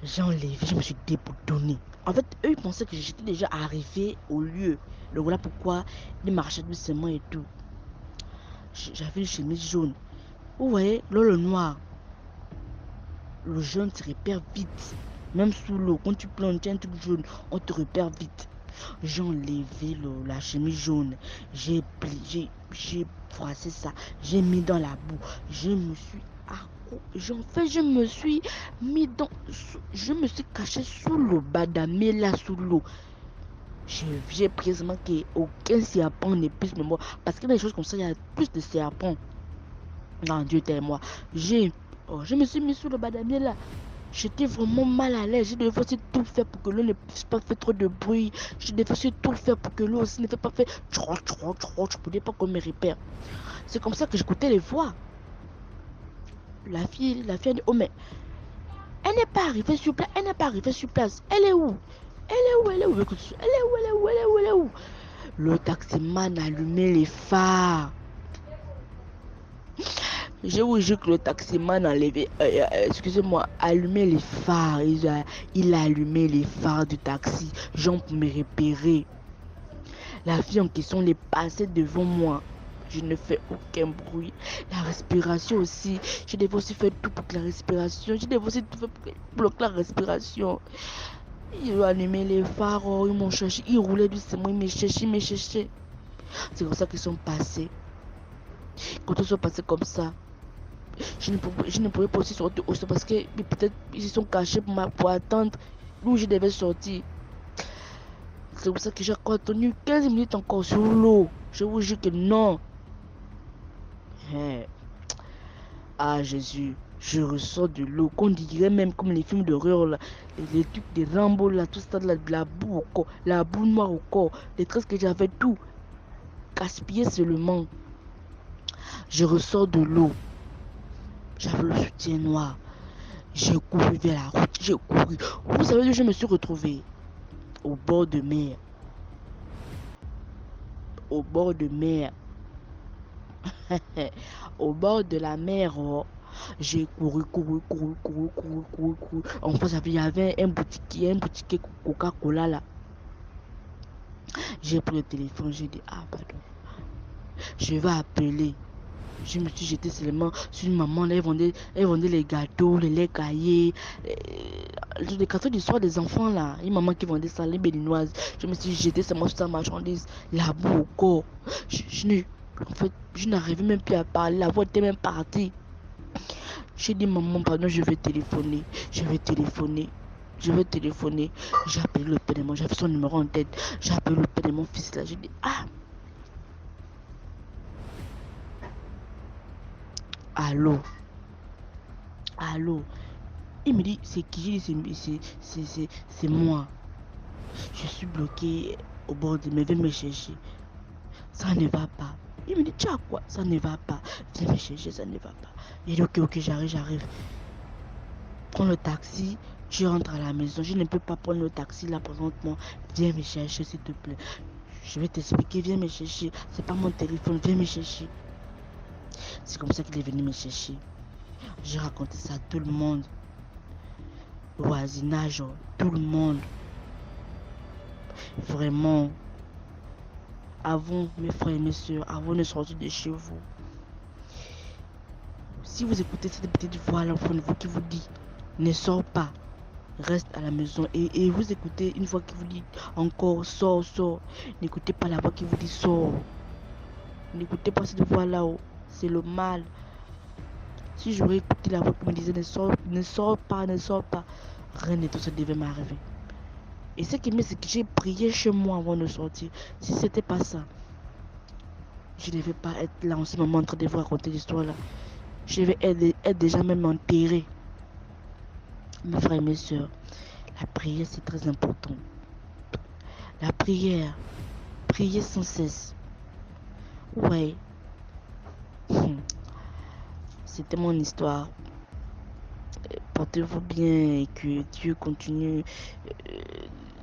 J'ai enlevé, je me suis déboutonnée. En fait, eux, ils pensaient que j'étais déjà arrivé au lieu. Donc voilà pourquoi ils marchaient doucement et tout. J'avais une chemise jaune. Vous voyez, là, le noir. Le jaune se repère vite. Même sous l'eau, quand tu plantes un truc jaune, on te repère vite. J'ai enlevé la chemise jaune. J'ai froissé ça. J'ai mis dans la boue. Je me suis je me suis mis dans. Je me suis caché sous le badamé là, sous l'eau. J'ai présentement qu'aucun serpent ne puisse me mordre. Parce que dans les choses comme ça, il y a plus de serpents. Non, Dieu t'aime moi. Je me suis mis sous le badamier là. J'étais vraiment mal à l'aise. Je devais aussi tout faire pour que l'eau ne puisse pas faire trop de bruit. Je devais aussi tout faire pour que l'eau aussi ne fait pas faire. Je ne pouvais pas qu'on me repère. C'est comme ça que j'écoutais les voix. La fille a dit, oh mais, elle n'est pas arrivée sur place. Elle est où? Elle est où? Le taximan allumait les phares. Je vous jure que le taximan allumait les phares. Il a allumé les phares du taxi. Jean pour me repérer. La fille en question est passée devant moi. Je ne fais aucun bruit. La respiration aussi. Je devais aussi faire tout pour que la respiration. Je devais aussi tout faire pour bloquer la respiration. Ils ont allumé les phares. Ils m'ont cherché. Ils roulaient doucement. Ils me cherchaient. C'est comme ça qu'ils sont passés. Quand ils sont passés comme ça, je ne pouvais pas aussi sortir aussi parce que peut-être ils se sont cachés pour attendre où je devais sortir. C'est pour ça que j'ai encore tenu 15 minutes encore sur l'eau. Je vous jure que non. Ah Jésus, je ressors de l'eau. Qu'on dirait même comme les films d'horreur là. Les trucs des Rambo là, tout ça, la boue au corps, la boue noire au corps. Les tresses que j'avais tout gaspillé seulement. Je ressors de l'eau. J'avais le soutien noir. J'ai couru vers la route. J'ai couru. Vous savez, je me suis retrouvé au bord de mer. au bord de mer. Au bord de la mer, oh, j'ai couru. En face, il y avait un boutique Coca-Cola là. J'ai pris le téléphone, j'ai dit, ah, pardon, je vais appeler. Je me suis jeté seulement sur une maman, là, elle vendait les gâteaux, les laits caillés, les gâteaux du soir des enfants là. Une maman qui vendait ça, les béninoises. Je me suis jeté seulement sur sa marchandise, la boue au corps. En fait, je n'arrivais même plus à parler, la voix était même partie. J'ai dit, maman, pardon, je vais téléphoner. J'ai appelé le père de moi, j'avais son numéro en tête. J'ai appelé le père de mon fils là. J'ai dit, ah, allô. Il me dit, c'est qui? J'ai dit, c'est moi. Je suis bloqué au bord de mer, viens me chercher. Ça ne va pas. Il me dit, tu as quoi? Ça ne va pas. Viens me chercher, ça ne va pas. Il dit, ok, j'arrive. Prends le taxi, je rentre à la maison. Je ne peux pas prendre le taxi là présentement. Viens me chercher, s'il te plaît. Je vais t'expliquer, viens me chercher. C'est pas mon téléphone, viens me chercher. C'est comme ça qu'il est venu me chercher. J'ai raconté ça à tout le monde. Le voisinage, tout le monde. Vraiment. Avant, mes frères et mes soeurs, avant de sortir de chez vous. Si vous écoutez cette petite voix à l'enfant de vous qui vous dit, ne sors pas, reste à la maison. Et vous écoutez une voix qui vous dit encore, sors. N'écoutez pas la voix qui vous dit, sors. N'écoutez pas cette voix-là, c'est le mal. Si j'aurais écouté la voix qui me disait, ne sors pas, rien de tout ça devait m'arriver. Et ce qui me c'est que j'ai prié chez moi avant de sortir. Si c'était pas ça, je ne devais pas être là en ce moment en train de vous raconter l'histoire là. Je devais être déjà même enterré. Mes frères et mes soeurs, la prière c'est très important. La prière, prier sans cesse. Ouais. C'était mon histoire. Portez-vous bien et que Dieu continue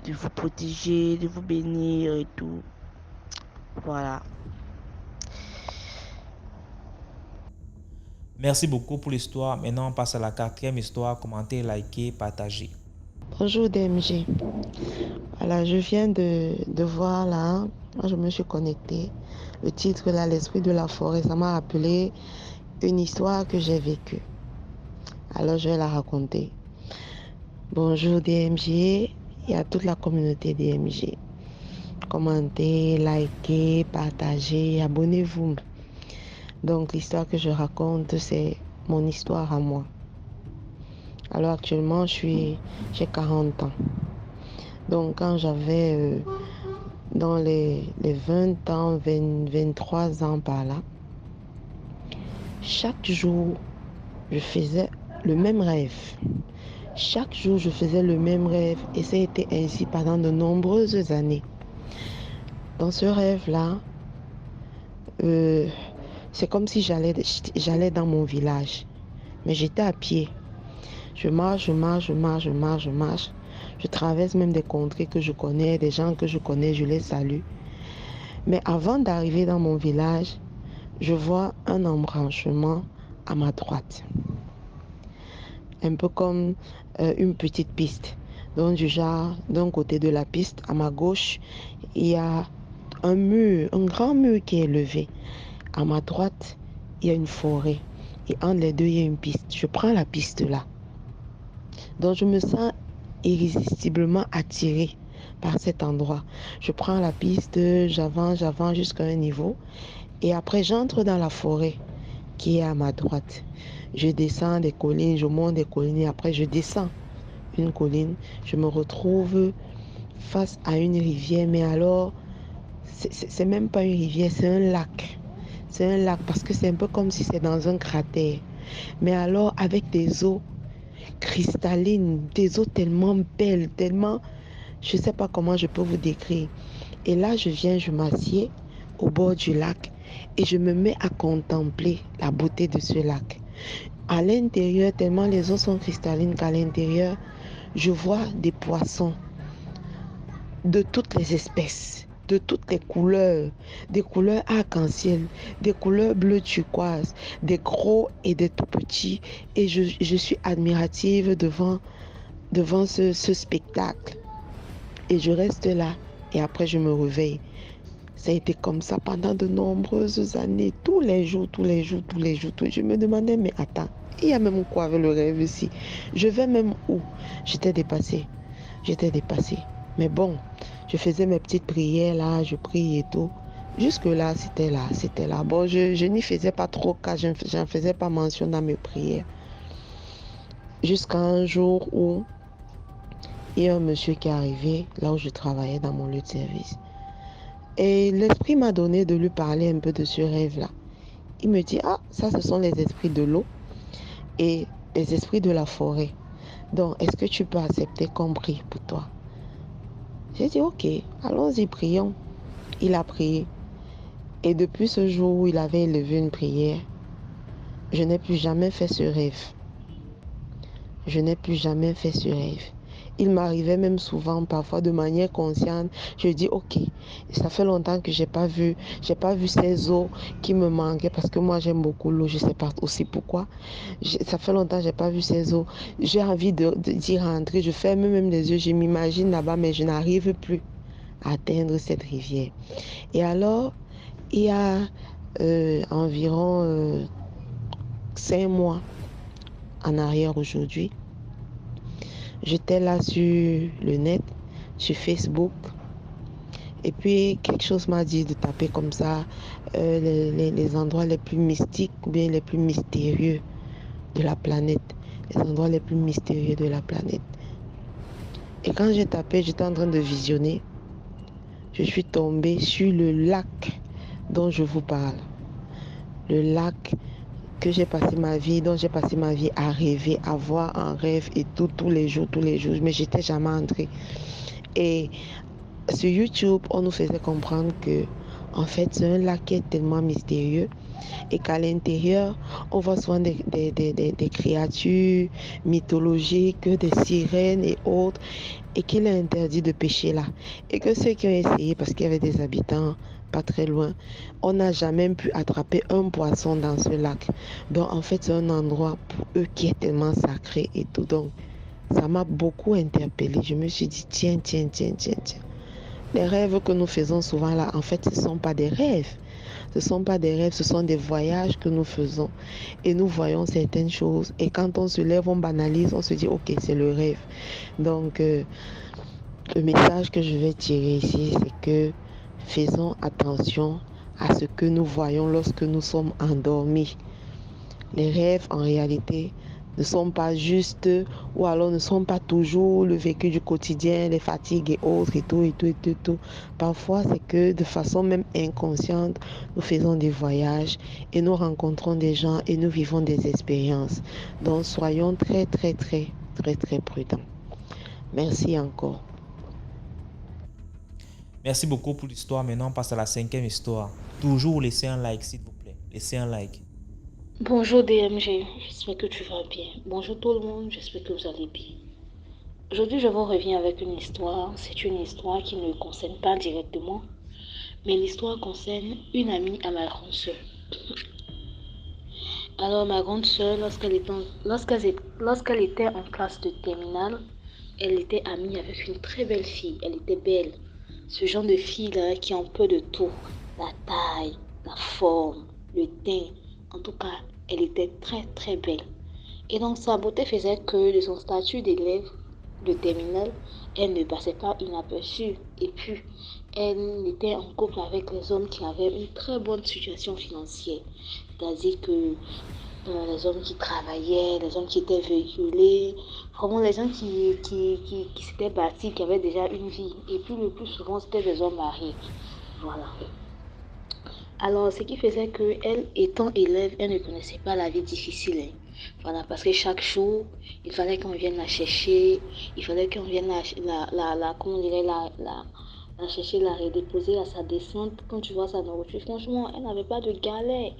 de vous protéger, de vous bénir et tout. Voilà. Merci beaucoup pour l'histoire. Maintenant, on passe à la quatrième histoire. Commentez, likez, partagez. Bonjour DMG. Voilà, je viens de voir là, quand je me suis connectée, le titre là, l'esprit de la forêt, ça m'a rappelé une histoire que j'ai vécue. Alors je vais la raconter. Bonjour DMG et à toute la communauté DMG. Commentez, likez, partagez, abonnez-vous. Donc l'histoire que je raconte, c'est mon histoire à moi. Alors actuellement, j'ai 40 ans. Donc quand j'avais dans les 20 ans, 23 ans par là, chaque jour, je faisais le même rêve. Chaque jour, je faisais le même rêve et ça a été ainsi pendant de nombreuses années. Dans ce rêve-là, c'est comme si j'allais dans mon village, mais j'étais à pied. Je marche. Je traverse même des contrées que je connais, des gens que je connais, je les salue. Mais avant d'arriver dans mon village, je vois un embranchement à ma droite. Un peu comme une petite piste. Donc du genre, d'un côté de la piste, à ma gauche, il y a un mur, un grand mur qui est levé. À ma droite, il y a une forêt. Et entre les deux, il y a une piste. Je prends la piste là. Donc je me sens irrésistiblement attirée par cet endroit. Je prends la piste, j'avance jusqu'à un niveau. Et après, j'entre dans la forêt qui est à ma droite. Je descends des collines, je monte des collines et après je descends une colline. Je me retrouve face à une rivière, mais alors, c'est même pas une rivière, c'est un lac. C'est un lac parce que c'est un peu comme si c'est dans un cratère. Mais alors, avec des eaux cristallines, des eaux tellement belles, tellement... Je ne sais pas comment je peux vous décrire. Et là, je m'assieds au bord du lac et je me mets à contempler la beauté de ce lac. À l'intérieur, tellement les eaux sont cristallines qu'à l'intérieur, je vois des poissons de toutes les espèces. de toutes les couleurs, des couleurs arc-en-ciel, des couleurs bleu turquoise, des gros et des tout petits. Et je suis admirative devant ce spectacle. Et je reste là. Et après, je me réveille. Ça a été comme ça pendant de nombreuses années, tous les jours. Je me demandais, mais attends, il y a même quoi avec le rêve ici? Je vais même où? J'étais dépassée. Mais bon, je faisais mes petites prières là, je prie et tout. Jusque-là, c'était là. Bon, je n'y faisais pas trop cas, je n'en faisais pas mention dans mes prières. Jusqu'à un jour où il y a un monsieur qui est arrivé, là où je travaillais dans mon lieu de service. Et l'esprit m'a donné de lui parler un peu de ce rêve-là. Il me dit, ah, ça, ce sont les esprits de l'eau et les esprits de la forêt. Donc, est-ce que tu peux accepter qu'on prie pour toi? J'ai dit, ok, allons-y, prions. Il a prié. Et depuis ce jour où il avait élevé une prière, je n'ai plus jamais fait ce rêve. Il m'arrivait même souvent, parfois de manière consciente, je dis ok, ça fait longtemps que j'ai pas vu ces eaux qui me manquaient parce que moi j'aime beaucoup l'eau, je sais pas aussi pourquoi. Ça fait longtemps que j'ai pas vu ces eaux. J'ai envie d'y rentrer, je ferme même les yeux, je m'imagine là-bas, mais je n'arrive plus à atteindre cette rivière. Et alors, il y a environ 5 mois en arrière aujourd'hui, j'étais là sur le net, sur Facebook, et puis quelque chose m'a dit de taper comme ça les endroits les plus mystiques ou bien les plus mystérieux de la planète. Et quand j'ai tapé, j'étais en train de visionner, je suis tombée sur le lac dont je vous parle. Le lac dont j'ai passé ma vie à rêver, à voir en rêve et tous les jours, mais j'étais jamais entrée. Et sur YouTube, on nous faisait comprendre que, en fait, c'est un lac qui est tellement mystérieux et qu'à l'intérieur, on voit souvent des créatures mythologiques, des sirènes et autres, et qu'il est interdit de pêcher là. Et que ceux qui ont essayé, parce qu'il y avait des habitants pas très loin, on n'a jamais pu attraper un poisson dans ce lac. Donc en fait, c'est un endroit pour eux qui est tellement sacré et tout. Donc ça m'a beaucoup interpellée. Je me suis dit, tiens. Les rêves que nous faisons souvent là, en fait, ce ne sont pas des rêves. Ce sont des voyages que nous faisons. Et nous voyons certaines choses. Et quand on se lève, on banalise, on se dit, ok, c'est le rêve. Donc, le message que je vais tirer ici, c'est que faisons attention à ce que nous voyons lorsque nous sommes endormis. Les rêves, en réalité, ne sont pas justes ou alors ne sont pas toujours le vécu du quotidien, les fatigues et autres et tout. Parfois, c'est que de façon même inconsciente, nous faisons des voyages et nous rencontrons des gens et nous vivons des expériences. Donc, soyons très prudents. Merci encore. Merci beaucoup pour l'histoire. Maintenant, on passe à la 5e histoire. Toujours laissez un like, s'il vous plaît. Laissez un like. Bonjour DMG, j'espère que tu vas bien. Bonjour tout le monde, j'espère que vous allez bien. Aujourd'hui, je vous reviens avec une histoire. C'est une histoire qui ne me concerne pas directement, mais l'histoire concerne une amie à ma grande sœur. Alors, ma grande sœur, lorsqu'elle était en classe de terminale, elle était amie avec une très belle fille. Elle était belle. Ce genre de fille-là qui ont peu de tout. La taille, la forme, le teint. En tout cas, elle était très belle. Et donc, sa beauté faisait que de son statut d'élève de terminale, elle ne passait pas inaperçue. Et puis, elle était en couple avec les hommes qui avaient une très bonne situation financière. C'est-à-dire que les hommes qui travaillaient, les hommes qui étaient véhiculés, vraiment les gens qui s'étaient bâtis, qui avaient déjà une vie. Et puis le plus souvent, c'était des hommes mariés. Voilà. Alors, ce qui faisait qu'elle, étant élève, elle ne connaissait pas la vie difficile. Voilà, parce que chaque jour, il fallait qu'on vienne la chercher, il fallait qu'on vienne la chercher, la redéposer à sa descente. Quand tu vois sa nourriture, franchement, elle n'avait pas de galère,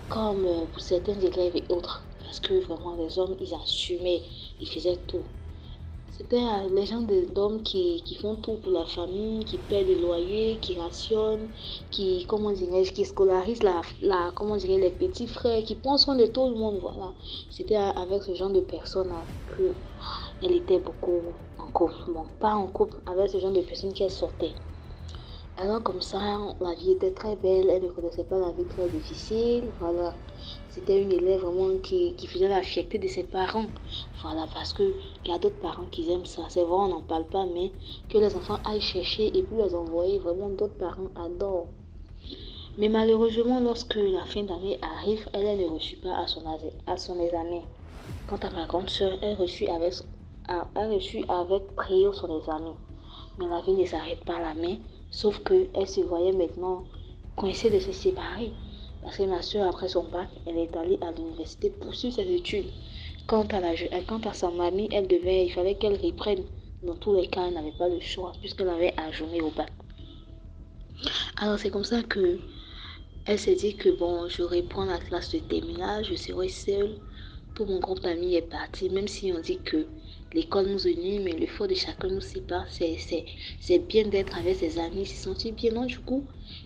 comme pour certains élèves et autres. Parce que vraiment, les hommes, ils assumaient, ils faisaient tout. C'était les gens d'hommes qui font tout pour la famille, qui paient le loyer, qui rationnent, qui, comment dirais-je, qui scolarisent comment dirais les petits frères, qui prennent soin de tout le monde, voilà. C'était avec ce genre de personnes-là qu'elle était beaucoup en couple. Bon, pas en couple, avec ce genre de personnes qu'elle sortait. Alors comme ça, la vie était très belle, elle ne connaissait pas la vie très difficile, voilà. C'était une élève vraiment qui faisait la fierté de ses parents, voilà, parce que il y a d'autres parents qui aiment ça. C'est vrai, on n'en parle pas, mais que les enfants aillent chercher et puis les envoyer, vraiment d'autres parents adorent. Mais malheureusement, lorsque la fin d'année arrive, elle ne reçut pas à son examen. Quant à ma grande soeur, elle reçut avec brio son examen. Mais la vie ne s'arrête pas là, mais sauf qu'elle se voyait maintenant coincée de se séparer. Parce que ma soeur, après son bac, elle est allée à l'université poursuivre ses études. Quant à sa mamie, il fallait qu'elle reprenne. Dans tous les cas, elle n'avait pas le choix puisqu'elle avait ajourné au bac. Alors c'est comme ça que elle s'est dit que bon, je reprends la classe de terminale, je serai seule. Tout mon groupe d'amis est parti, même si on dit que l'école nous unit, mais le fort de chacun nous sépare. C'est bien d'être avec ses amis, se sentir bien. Non, du coup,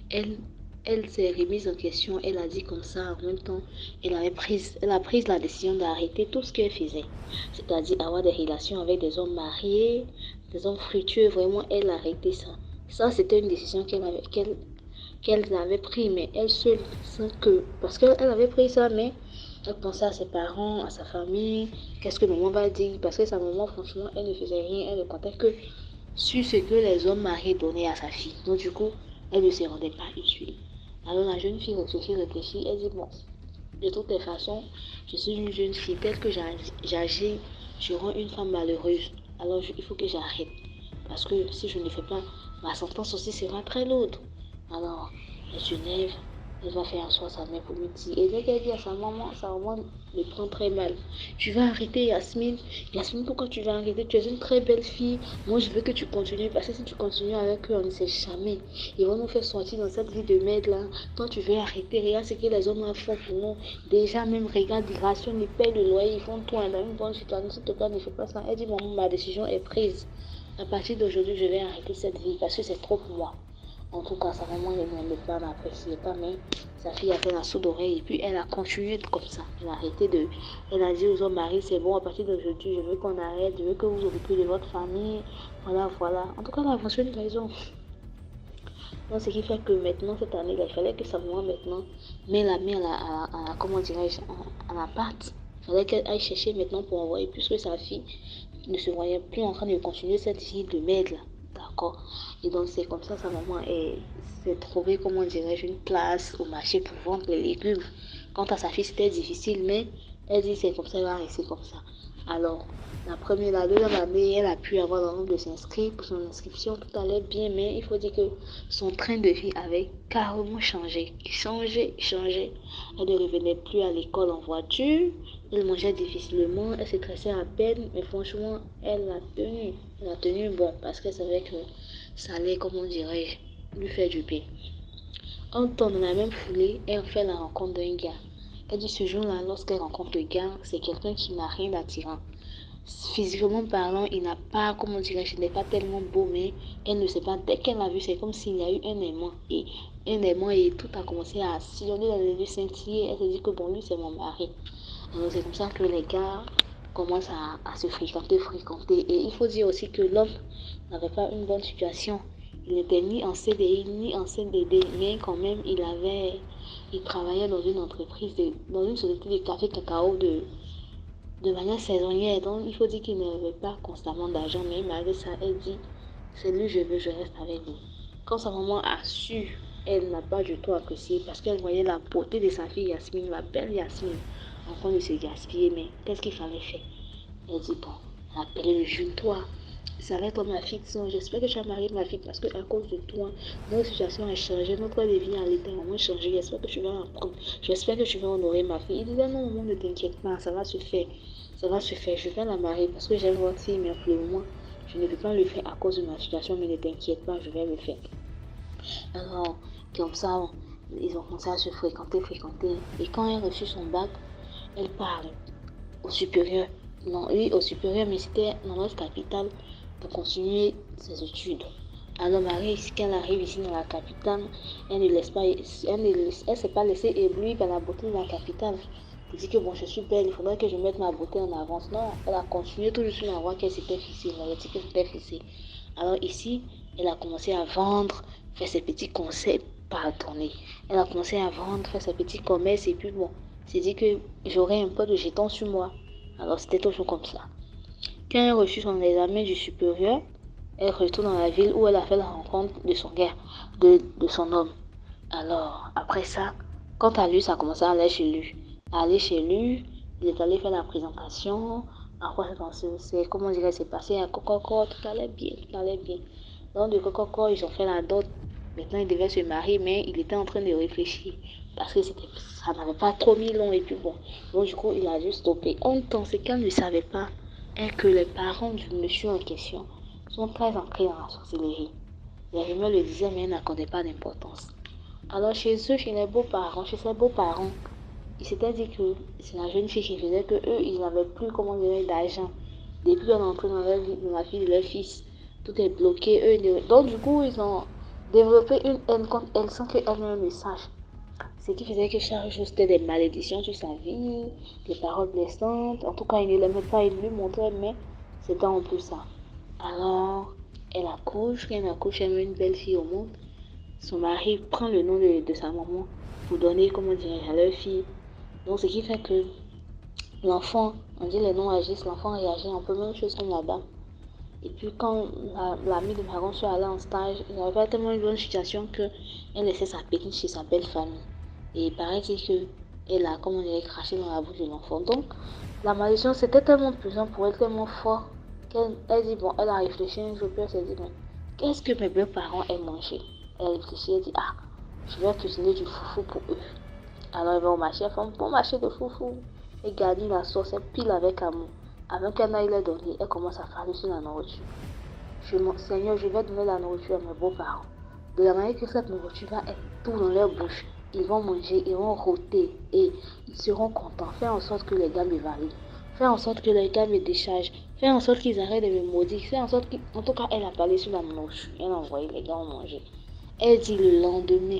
elle, elle s'est remise en question. Elle a dit comme ça, en même temps, elle a pris la décision d'arrêter tout ce qu'elle faisait. C'est-à-dire avoir des relations avec des hommes mariés, des hommes fructueux. Vraiment, elle a arrêté ça. Ça, c'était une décision qu'elle avait prise, mais elle seule, sans que... Parce qu'elle avait pris ça, mais elle pensait à ses parents, à sa famille, qu'est-ce que maman va dire, parce que sa maman, franchement, elle ne faisait rien, elle ne comptait que sur ce que les hommes mariés donnaient à sa fille. Donc du coup, elle ne se rendait pas utile. Alors la jeune fille réfléchit, elle dit, bon, de toutes les façons, je suis une jeune fille, telle que j'agis, je rends une femme malheureuse. Alors il faut que j'arrête, parce que si je ne fais pas, ma sentence aussi sera très lourde. Alors, elle se lève, elle va faire asseoir sa mère pour lui dire. Et dès qu'elle dit à sa maman le prend très mal. Tu vas arrêter, Yasmine. Yasmine, pourquoi tu vas arrêter? Tu es une très belle fille. Moi, je veux que tu continues. Parce que si tu continues avec eux, on ne sait jamais. Ils vont nous faire sortir dans cette vie de merde là. Toi, tu veux arrêter. Regarde ce que les hommes font pour nous. Déjà, même, regarde, ils rationnent, ils payent le loyer, ils font tout. Dans une bonne situation, s'il te plaît, ne fais pas ça. Elle dit, maman, ma décision est prise. À partir d'aujourd'hui, je vais arrêter cette vie parce que c'est trop pour moi. En tout cas, sa maman ne pas m'apprécier pas, mais sa fille a fait la sourde oreille et puis elle a continué comme ça. Elle a dit aux hommes mariés, c'est bon, à partir d'aujourd'hui, je veux qu'on arrête, je veux que vous occupez de votre famille. Voilà, voilà. En tout cas, elle a mentionné une raison. Donc, ce qui fait que maintenant, cette année, il fallait que sa maman maintenant met la main comment dirais-je, à la pâte. Il fallait qu'elle aille chercher maintenant pour envoyer, puisque sa fille ne se voyait plus en train de continuer cette vie de merde là. D'accord. Et donc, c'est comme ça, sa maman s'est trouvée, comment dirais-je, une place au marché pour vendre les légumes. Quant à sa fille, c'était difficile, mais elle dit c'est comme ça, elle va rester comme ça. Alors, la deuxième année, elle a pu avoir le nombre de s'inscrire pour son inscription, tout allait bien, mais il faut dire que son train de vie avait carrément changé. Changé. Elle ne revenait plus à l'école en voiture, elle mangeait difficilement, elle se stressait à peine, mais franchement, elle a tenu. Elle a tenu bon, parce qu'elle savait que ça allait, comment dirais-je, lui faire du bien. Un temps, dans la même foulée, elle fait la rencontre d'un gars. Elle dit ce jour-là, lorsqu'elle rencontre le gars, c'est quelqu'un qui n'a rien d'attirant. Physiquement parlant, il n'a pas, comment dirais-je, il n'est pas tellement beau, mais elle ne sait pas, dès qu'elle l'a vu, c'est comme s'il y a eu un aimant. Et tout a commencé à sillonner dans les yeux scintiller. Elle se dit que bon, lui, c'est mon mari. Alors c'est comme ça que les gars commencent à se fréquenter. Et il faut dire aussi que l'homme n'avait pas une bonne situation. Il n'était ni en CDI, ni en CDD, mais quand même, il travaillait dans une entreprise, dans une société de café cacao de manière saisonnière. Donc, il faut dire qu'il n'avait pas constamment d'argent, mais malgré ça, elle dit, c'est lui, je reste avec lui. Quand sa maman a su, elle n'a pas du tout apprécié parce qu'elle voyait la beauté de sa fille Yasmine, la belle Yasmine, en train de se gaspiller. Mais qu'est-ce qu'il fallait faire? Elle dit, bon, appelez le jeune toi. Ça va être ma fiction. J'espère que tu vas marier ma fille parce qu'à cause de toi, notre situation a changé, notre vie a littéralement changé. J'espère que tu vas apprendre. J'espère que tu vas honorer ma fille. Il disait non, maman, ne t'inquiète pas, ça va se faire. Ça va se faire. Je vais la marier parce que j'aime votre fille, mais pour le moment, je ne peux pas le faire à cause de ma situation, mais ne t'inquiète pas, je vais le faire. Alors, comme ça, ils ont commencé à se fréquenter. Et quand elle reçut son bac, elle parle au supérieur non, lui au supérieur, mais c'était dans notre capitale pour continuer ses études. Alors Marie, ici, quand elle arrive ici dans la capitale, elle ne laisse pas, elle s'est pas laissée éblouir par la beauté de la capitale. Elle dit que bon, je suis belle, il faudrait que je mette ma beauté en avance. Non, elle a continué toujours sur la voie qu'elle s'était fixée, elle a dit qu'elle s'était fixée. Alors ici, elle a commencé à vendre, faire ses petits concepts, pardonnez. Elle a commencé à vendre, faire ses petits commerces et puis bon, c'est dit que j'aurais un peu de jetons sur moi. Alors c'était toujours comme ça. Quand elle reçut son examen du supérieur, elle retourne dans la ville où elle a fait la rencontre de son gars, de son homme. Alors, après ça, quand à lui, ça a commencé à aller chez lui. À aller chez lui, il est allé faire la présentation. Après, c'est comment dirais c'est passé à Coco, tout allait bien, tout allait bien. Donc, de Coco, ils ont fait la dot. Maintenant, il devait se marier, mais il était en train de réfléchir. Parce que ça n'avait pas trop mis long et puis bon. Donc, du coup, il a juste stoppé. En temps, c'est qu'elle ne savait pas est que les parents du monsieur en question sont très ancrés dans la sorcellerie. Les rumeurs le disaient, mais elle n'accordait pas d'importance. Alors chez eux, chez les beaux-parents, chez ses beaux-parents, il s'était dit que c'est la jeune fille qui faisait que eux, ils n'avaient plus comment dire d'argent. Depuis qu'on est entré dans la vie de leur fils, tout est bloqué. Donc du coup, ils ont développé une haine contre elle sans qu'elle-même le sache. Ce qui faisait que chaque jour, c'était des malédictions sur sa vie, des paroles blessantes. En tout cas, il ne l'aimait pas, il lui montrait, mais c'était un peu ça. Alors, elle accouche, quand elle accouche, elle met une belle fille au monde. Son mari prend le nom de sa maman pour donner, comment dire, à leur fille. Donc, ce qui fait que l'enfant, on dit les noms agissent, l'enfant réagit un peu même chose comme la dame. Et puis quand l'amie de ma grand-soeur allait en stage, il n'y avait pas tellement une bonne situation qu'elle laissait sa petite chez sa belle famille. Et il paraît qu'elle a, comment dire, craché dans la bouche de l'enfant. Donc, la malédiction, c'était tellement puissant pour elle, tellement fort, qu'elle dit, bon, elle a réfléchi un jour, puis elle s'est dit, mais qu'est-ce que mes beaux-parents aiment manger? Elle réfléchit, elle dit, ah, je vais cuisiner du foufou pour eux. Alors, elle va au marché, elle fait un bon marché de foufou. Elle garnit la sauce, elle pile avec amour. Avant qu'elle n'aille les donner, elle commence à faire sur la nourriture. Seigneur, je vais donner la nourriture à mes beaux-parents. De la manière que cette nourriture va être tout dans leur bouche. Ils vont manger, ils vont rôter et ils seront contents. Faire en sorte que les gars me valident. Faire en sorte que les gars me déchargent. Faire en sorte qu'ils arrêtent de me maudire. Faire en sorte qu'en tout cas, elle a parlé sur la nourriture. Elle a envoyé les gars manger. Elle dit le lendemain,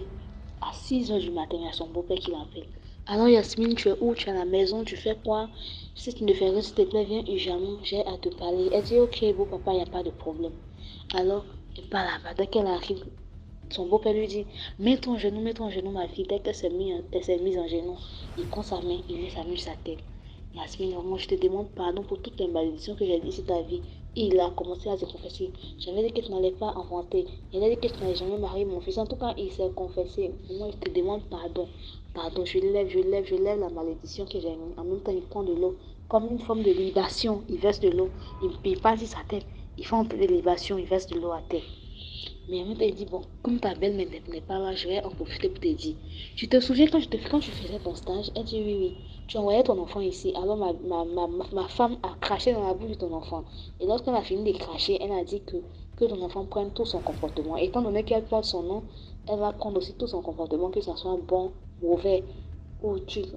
à 6h du matin, il y a son beau-père qui l'appelle. Alors Yasmine, tu es où? Tu es à la maison? Tu fais quoi? Si tu ne fais rien, s'il te plaît, viens urgemment, j'ai à te parler. Elle dit, ok, beau papa, il n'y a pas de problème. Alors, elle parle là-bas. Dès qu'elle arrive, son beau-père lui dit, mets ton genou, ma fille. Dès qu'elle s'est mise en genou, il prend sa main, il met sa main sur sa tête. Yasmine, vraiment, je te demande pardon pour toutes les malédictions que j'ai dites sur ta vie. Il a commencé à se confesser. J'avais dit que tu n'allais pas inventer. Il a dit que tu n'allais jamais marier mon fils. En tout cas, il s'est confessé. Moi, je te demande pardon. Pardon, je lève la malédiction que j'ai mis. En même temps, il prend de l'eau. Comme une forme de libation, il verse de l'eau. Il passe sur sa tête. Il fait un peu de libation, il verse de l'eau à terre. Mais en même temps, il dit, bon, comme ta belle-mère n'est pas là, je vais en profiter pour te dire. Tu te souviens quand tu faisais ton stage? Elle dit, oui. Tu envoyais ton enfant ici. Alors ma femme a craché dans la bouche de ton enfant. Et lorsqu'elle a fini de cracher, elle a dit que ton enfant prenne tout son comportement. Étant donné qu'elle porte son nom, elle va prendre aussi tout son comportement, que ce soit bon, mauvais.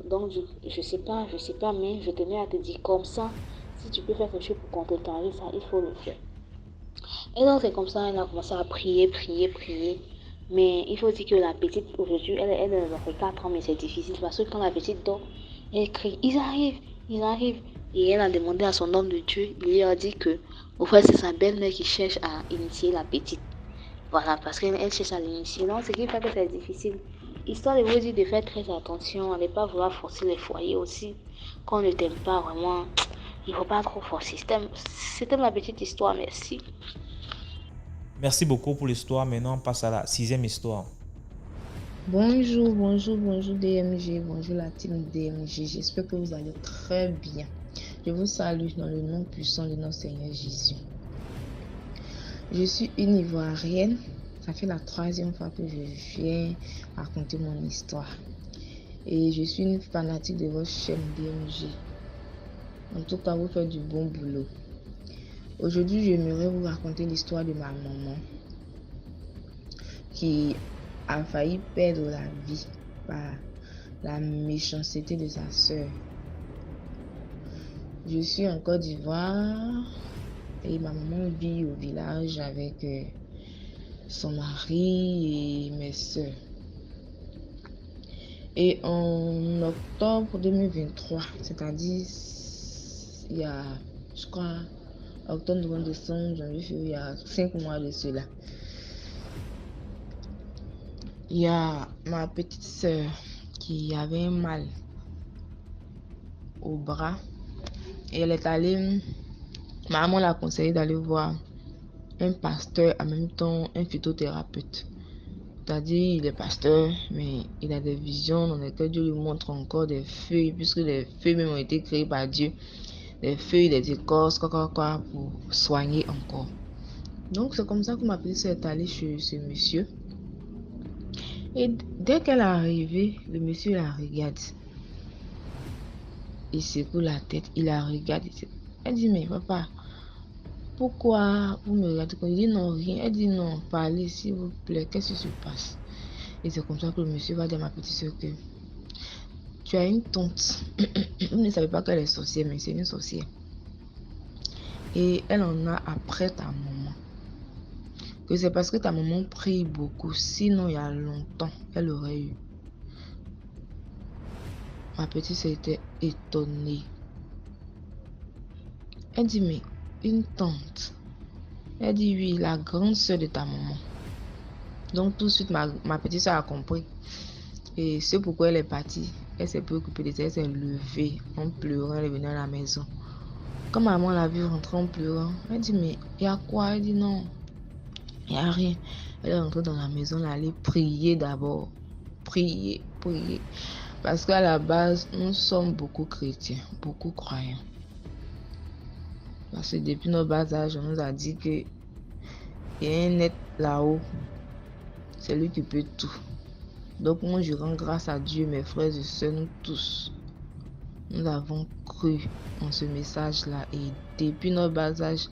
Donc, je sais pas, mais je tenais à te dire comme ça. Si tu peux faire quelque chose pour contrecarrer ça, il faut le faire. Et donc, c'est comme ça, elle a commencé à prier. Mais il faut dire que la petite, aujourd'hui, elle a fait 4 ans, mais c'est difficile parce que quand la petite dort, elle crie, ils arrivent. Et elle a demandé à son homme de Dieu, il lui a dit que, au fait, c'est sa belle-mère qui cherche à initier la petite. Voilà, parce qu'elle cherche à l'initier. Donc, ce qui fait que c'est difficile. Histoire de vous dire de faire très attention, à ne pas vouloir forcer les foyers aussi. Quand on ne t'aime pas vraiment, il ne faut pas trop forcer. C'était ma petite histoire, merci. Merci beaucoup pour l'histoire. Maintenant, on passe à la 6e histoire. Bonjour DMG, bonjour la team DMG, j'espère que vous allez très bien. Je vous salue dans le nom puissant de notre Seigneur Jésus. Je suis une Ivoirienne, ça fait la 3e fois que je viens raconter mon histoire. Et je suis une fanatique de votre chaîne DMG. En tout cas, vous faites du bon boulot. Aujourd'hui, j'aimerais vous raconter l'histoire de ma maman qui a failli perdre la vie par la méchanceté de sa sœur. Je suis en Côte d'Ivoire et ma maman vit au village avec son mari et mes soeurs. Et en octobre 2023, c'est-à-dire il y a, je crois, octobre, novembre, décembre, janvier, février, il y a 5 mois de cela, il y a ma petite soeur qui avait un mal au bras et elle est allée, ma maman l'a conseillé d'aller voir un pasteur, en même temps un phytothérapeute. C'est-à-dire, il est pasteur, mais il a des visions dans lesquelles Dieu lui montre encore des feuilles, puisque les feuilles même ont été créées par Dieu. Des feuilles, des écorces, quoi, pour soigner encore. Donc, c'est comme ça que ma petite soeur est allée chez ce monsieur. Et dès qu'elle est arrivée, le monsieur la regarde. Il secoue la tête, il la regarde. Elle dit, mais papa, pourquoi vous me regardez? Il dit non, rien. Elle dit non, parlez s'il vous plaît, qu'est-ce qui se passe? Et c'est comme ça que le monsieur va dire à ma petite soeur que tu as une tante. Vous ne savez pas qu'elle est sorcière, mais c'est une sorcière. Et elle en a après ta maman. Que c'est parce que ta maman prie beaucoup. Sinon, il y a longtemps, elle aurait eu. Ma petite soeur était étonnée. Elle dit, mais une tante? Elle dit, oui, la grande soeur de ta maman. Donc tout de suite, ma petite soeur a compris. Et c'est pourquoi elle est partie. Elle s'est préoccupée de ça, elle s'est levée en pleurant, elle est venue à la maison. Quand maman l'a vue rentrer en pleurant, elle dit, mais il y a quoi? Elle dit, non, il n'y a rien. Elle est rentrée dans la maison, elle est allée prier d'abord. Prier. Parce qu'à la base, nous sommes beaucoup chrétiens, beaucoup croyants. Parce que depuis notre bas âge, on nous a dit que il y a un être là-haut. C'est lui qui peut tout. Donc moi, je rends grâce à Dieu, mes frères et sœurs, nous tous. Nous avons cru en ce message-là. Et depuis notre bas âge,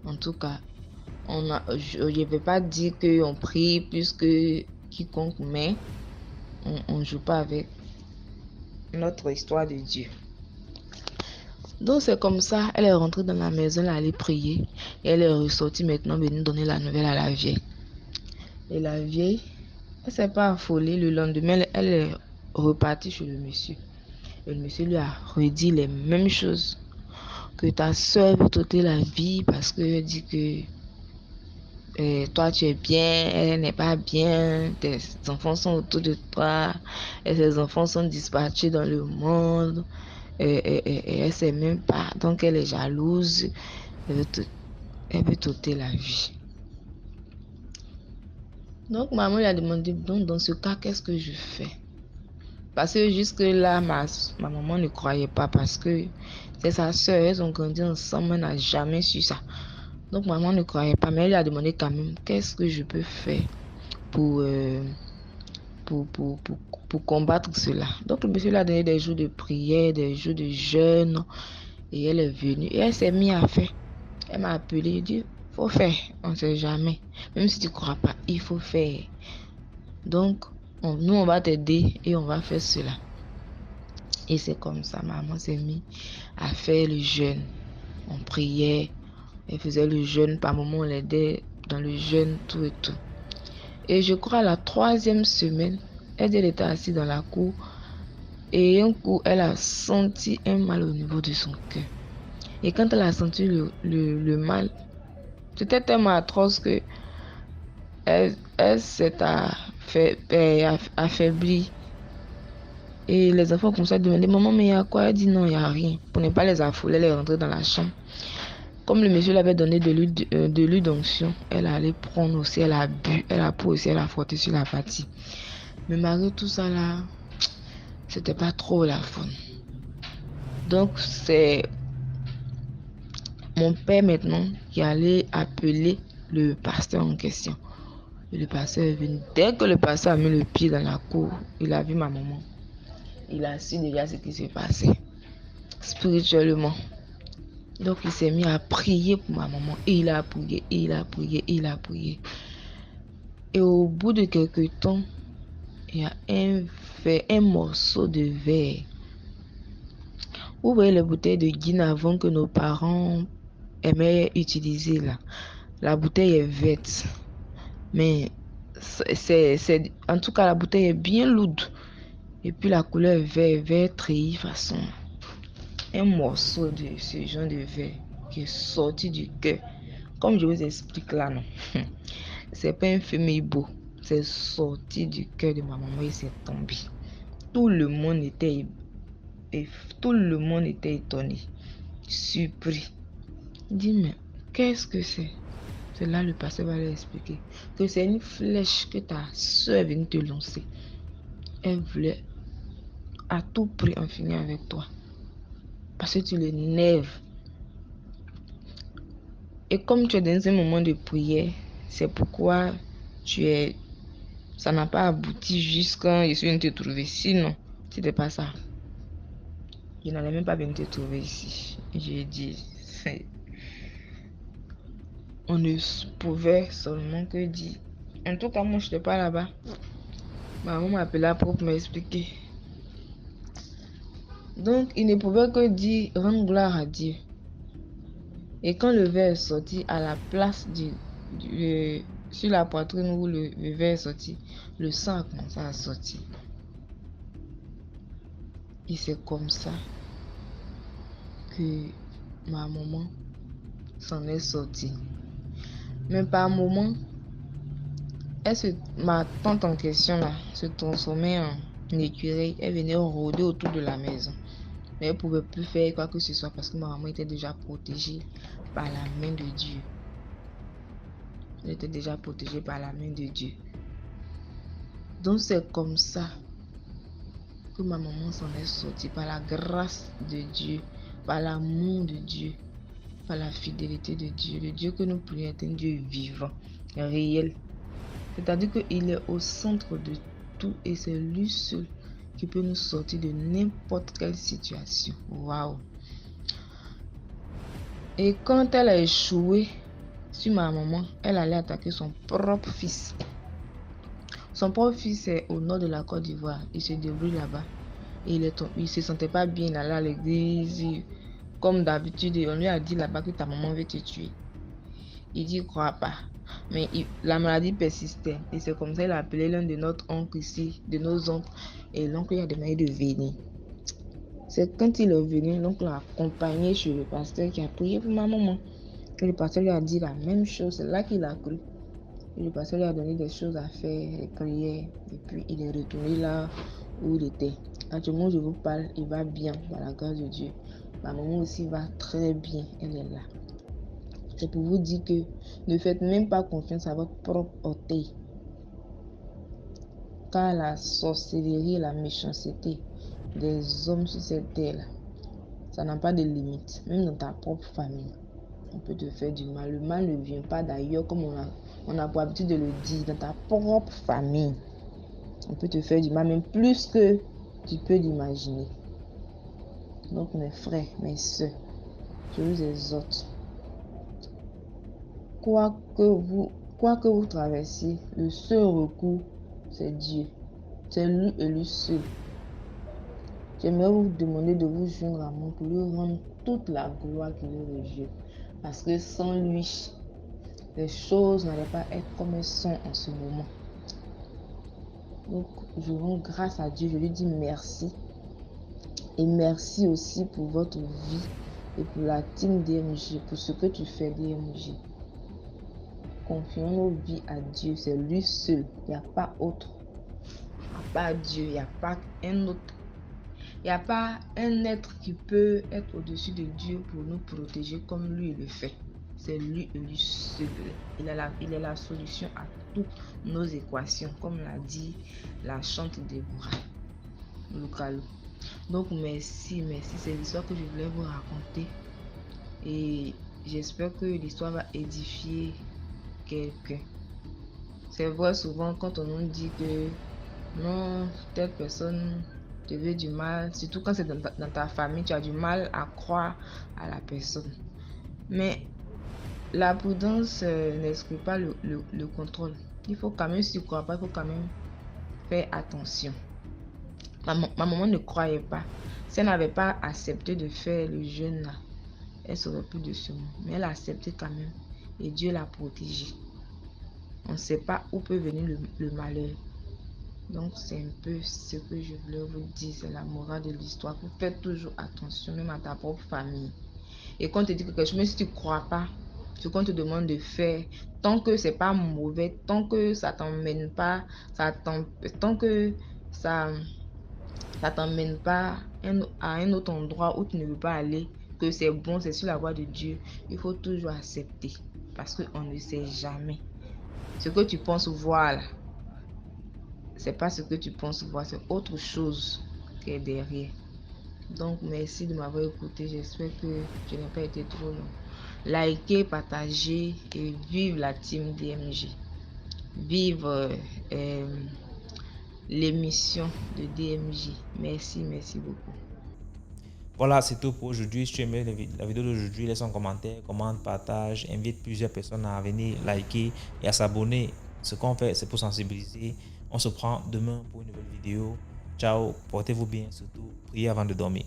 en tout cas, je ne vais pas dire qu'on prie plus que quiconque, mais on ne joue pas avec notre histoire de Dieu. Donc c'est comme ça, elle est rentrée dans la maison, elle est allée prier. Et elle est ressortie maintenant, venue donner la nouvelle à la vieille. Et la vieille, elle ne s'est pas affolée. Le lendemain, elle est repartie chez le monsieur. Et le monsieur lui a redit les mêmes choses. Que ta soeur veut t'ôter la vie parce qu'elle dit que toi tu es bien, elle n'est pas bien, tes enfants sont autour de toi, et ses enfants sont dispatchés dans le monde, et elle sait même pas, donc elle est jalouse, elle veut t'ôter la vie. Donc maman lui a demandé, donc dans ce cas, qu'est-ce que je fais? Parce que jusque là, ma maman ne croyait pas, parce que c'est sa soeur, elles ont grandi ensemble, elle n'a jamais su ça. Donc maman ne croyait pas, mais elle lui a demandé quand même, qu'est-ce que je peux faire pour combattre cela. Donc le monsieur lui a donné des jours de prière, des jours de jeûne, et elle est venue, et elle s'est mise à faire. Elle m'a appelé, elle dit, faut faire, on ne sait jamais. Même si tu ne crois pas, il faut faire. Donc, nous, on va t'aider et on va faire cela. Et c'est comme ça, maman s'est mise à faire le jeûne. On priait, elle faisait le jeûne, par moment on l'aidait dans le jeûne, tout et tout. Et je crois à la 3e semaine, elle était assise dans la cour et un coup, elle a senti un mal au niveau de son cœur. Et quand elle a senti le mal, c'était tellement atroce que elle s'est affaiblie. Et les enfants commençaient à demander, maman, mais il y a quoi? Elle dit non, il n'y a rien. Pour ne pas les affoler, elle est rentrée dans la chambre. Comme le monsieur l'avait donné de l'huile d'onction, elle allait prendre aussi, elle a bu, elle a pris aussi, elle a frotté sur la partie. Mais malgré tout ça là, c'était pas trop la faune. Donc c'est mon père maintenant qui allait appeler le pasteur en question. Et le pasteur est venu. Dès que le pasteur a mis le pied dans la cour, il a vu ma maman. Il a su déjà ce qui s'est passé spirituellement. Donc il s'est mis à prier pour ma maman. Et il a prié, et il a prié, et il a prié. Et au bout de quelques temps, il y a un morceau de verre Vous voyez les bouteilles de Guinavon que nos parents aimaient utiliser là. La bouteille est verte. Mais en tout cas, la bouteille est bien lourde. Et puis la couleur est vert treillis façon. Un morceau de ce genre de verre qui est sorti du cœur. Comme je vous explique là, non. C'est pas un fumé beau. C'est sorti du cœur de ma maman et c'est tombé. Tout le monde était étonné, surpris. Il dit, mais qu'est-ce que c'est? C'est là le pasteur va lui expliquer que c'est une flèche que ta soeur est venue te lancer. Elle voulait à tout prix en finir avec toi. Parce que tu l'énerves. Et comme tu es dans un moment de prière, c'est pourquoi ça n'a pas abouti jusqu'à je suis venu te trouver. Sinon, c'était pas ça. Je n'allais même pas venir te trouver ici. J'ai dit, on ne pouvait seulement que dire. En tout cas, moi, je n'étais pas là-bas. Ma maman m'a appelé pour m'expliquer. Donc, il ne pouvait que dire, rendre gloire à Dieu. Et quand le verre est sorti à la place sur la poitrine où le verre est sorti, le sang a commencé à sortir. Et c'est comme ça que ma maman s'en est sortie. Mais par moment, ma tante en question là se transformait en écureuil. Elle venait rôder autour de la maison. Mais elle ne pouvait plus faire quoi que ce soit parce que ma maman était déjà protégée par la main de Dieu. Elle était déjà protégée par la main de Dieu. Donc c'est comme ça que ma maman s'en est sortie, par la grâce de Dieu, par l'amour de Dieu, par la fidélité de Dieu. Le Dieu que nous prions est un Dieu vivant, réel. C'est-à-dire qu'il est au centre de tout et c'est lui seul qui peut nous sortir de n'importe quelle situation. Waouh! Et quand elle a échoué sur ma maman, elle allait attaquer son propre fils. Son propre fils est au nord de la Côte d'Ivoire. Il se débrouille là-bas. Et il se sentait pas bien, il allait à l'église. Comme d'habitude, on lui a dit là-bas que ta maman veut te tuer. Il dit, crois pas. Mais la maladie persistait. Et c'est comme ça qu'il a appelé l'un de notre oncle ici, de nos oncles. Et l'oncle a demandé de venir. C'est quand il est venu, l'oncle l'a accompagné chez le pasteur qui a prié pour ma maman. Et le pasteur lui a dit la même chose. C'est là qu'il a cru. Et le pasteur lui a donné des choses à faire, des prières. Et puis il est retourné là où il était. Actuellement, je vous parle, il va bien, par la grâce de Dieu. Ma maman aussi va très bien, elle est là. C'est pour vous dire que ne faites même pas confiance à votre propre orteil. Car la sorcellerie et la méchanceté des hommes sur cette terre, ça n'a pas de limite. Même dans ta propre famille, on peut te faire du mal. Le mal ne vient pas d'ailleurs, comme on a pour habitude de le dire. Dans ta propre famille, on peut te faire du mal, même plus que tu peux l'imaginer. Donc mes frères, mes soeurs, je vous exhorte. Quoi que vous traversiez, le seul recours, c'est Dieu. C'est lui et lui seul. J'aimerais vous demander de vous joindre à moi pour lui rendre toute la gloire qu'il est reçue. Parce que sans lui, les choses n'allaient pas être comme elles sont en ce moment. Donc, je rends grâce à Dieu, je lui dis merci. Et merci aussi pour votre vie et pour la team DMJ, pour ce que tu fais DMJ. Confions nos vies à Dieu, c'est lui seul, il n'y a pas autre. Il n'y a pas Dieu, il n'y a pas un autre. Il n'y a pas un être qui peut être au-dessus de Dieu pour nous protéger comme lui le fait. C'est lui et lui seul. Il est la solution à toutes nos équations, comme l'a dit la chante Déborah Lucalo. Donc merci, c'est l'histoire que je voulais vous raconter. Et j'espère que l'histoire va édifier quelqu'un. C'est vrai, souvent quand on nous dit que non, telle personne te veut du mal, surtout quand c'est dans ta famille, tu as du mal à croire à la personne. Mais la prudence n'exclut pas le contrôle. Il faut quand même, si tu ne crois pas, il faut quand même faire attention. Ma maman ne croyait pas. Si elle n'avait pas accepté de faire le jeûne là, elle serait plus de ce monde. Mais elle a accepté quand même. Et Dieu l'a protégée. On ne sait pas où peut venir le malheur. Donc c'est un peu ce que je voulais vous dire. C'est la morale de l'histoire. Vous faites toujours attention, même à ta propre famille. Et quand on te dit quelque chose, même si tu ne crois pas, ce qu'on te demande de faire, tant que c'est pas mauvais, tant que ça t'emmène pas, tant que ça t'emmène pas à un autre endroit où tu ne veux pas aller, que c'est bon, c'est sur la voie de Dieu, il faut toujours accepter. Parce qu'on ne sait jamais. Ce que tu penses voir là, c'est pas ce que tu penses voir, c'est autre chose qui est derrière. Donc merci de m'avoir écouté. J'espère que je n'ai pas été trop long. Likez, partagez et vive la team DMG. Vive l'émission de DMJ. Merci beaucoup. Voilà, c'est tout pour aujourd'hui. Si tu aimais la vidéo d'aujourd'hui, laisse un commentaire, commente, partage, invite plusieurs personnes à venir liker et à s'abonner. Ce qu'on fait, c'est pour sensibiliser. On se prend demain pour une nouvelle vidéo. Ciao, portez-vous bien, surtout priez avant de dormir.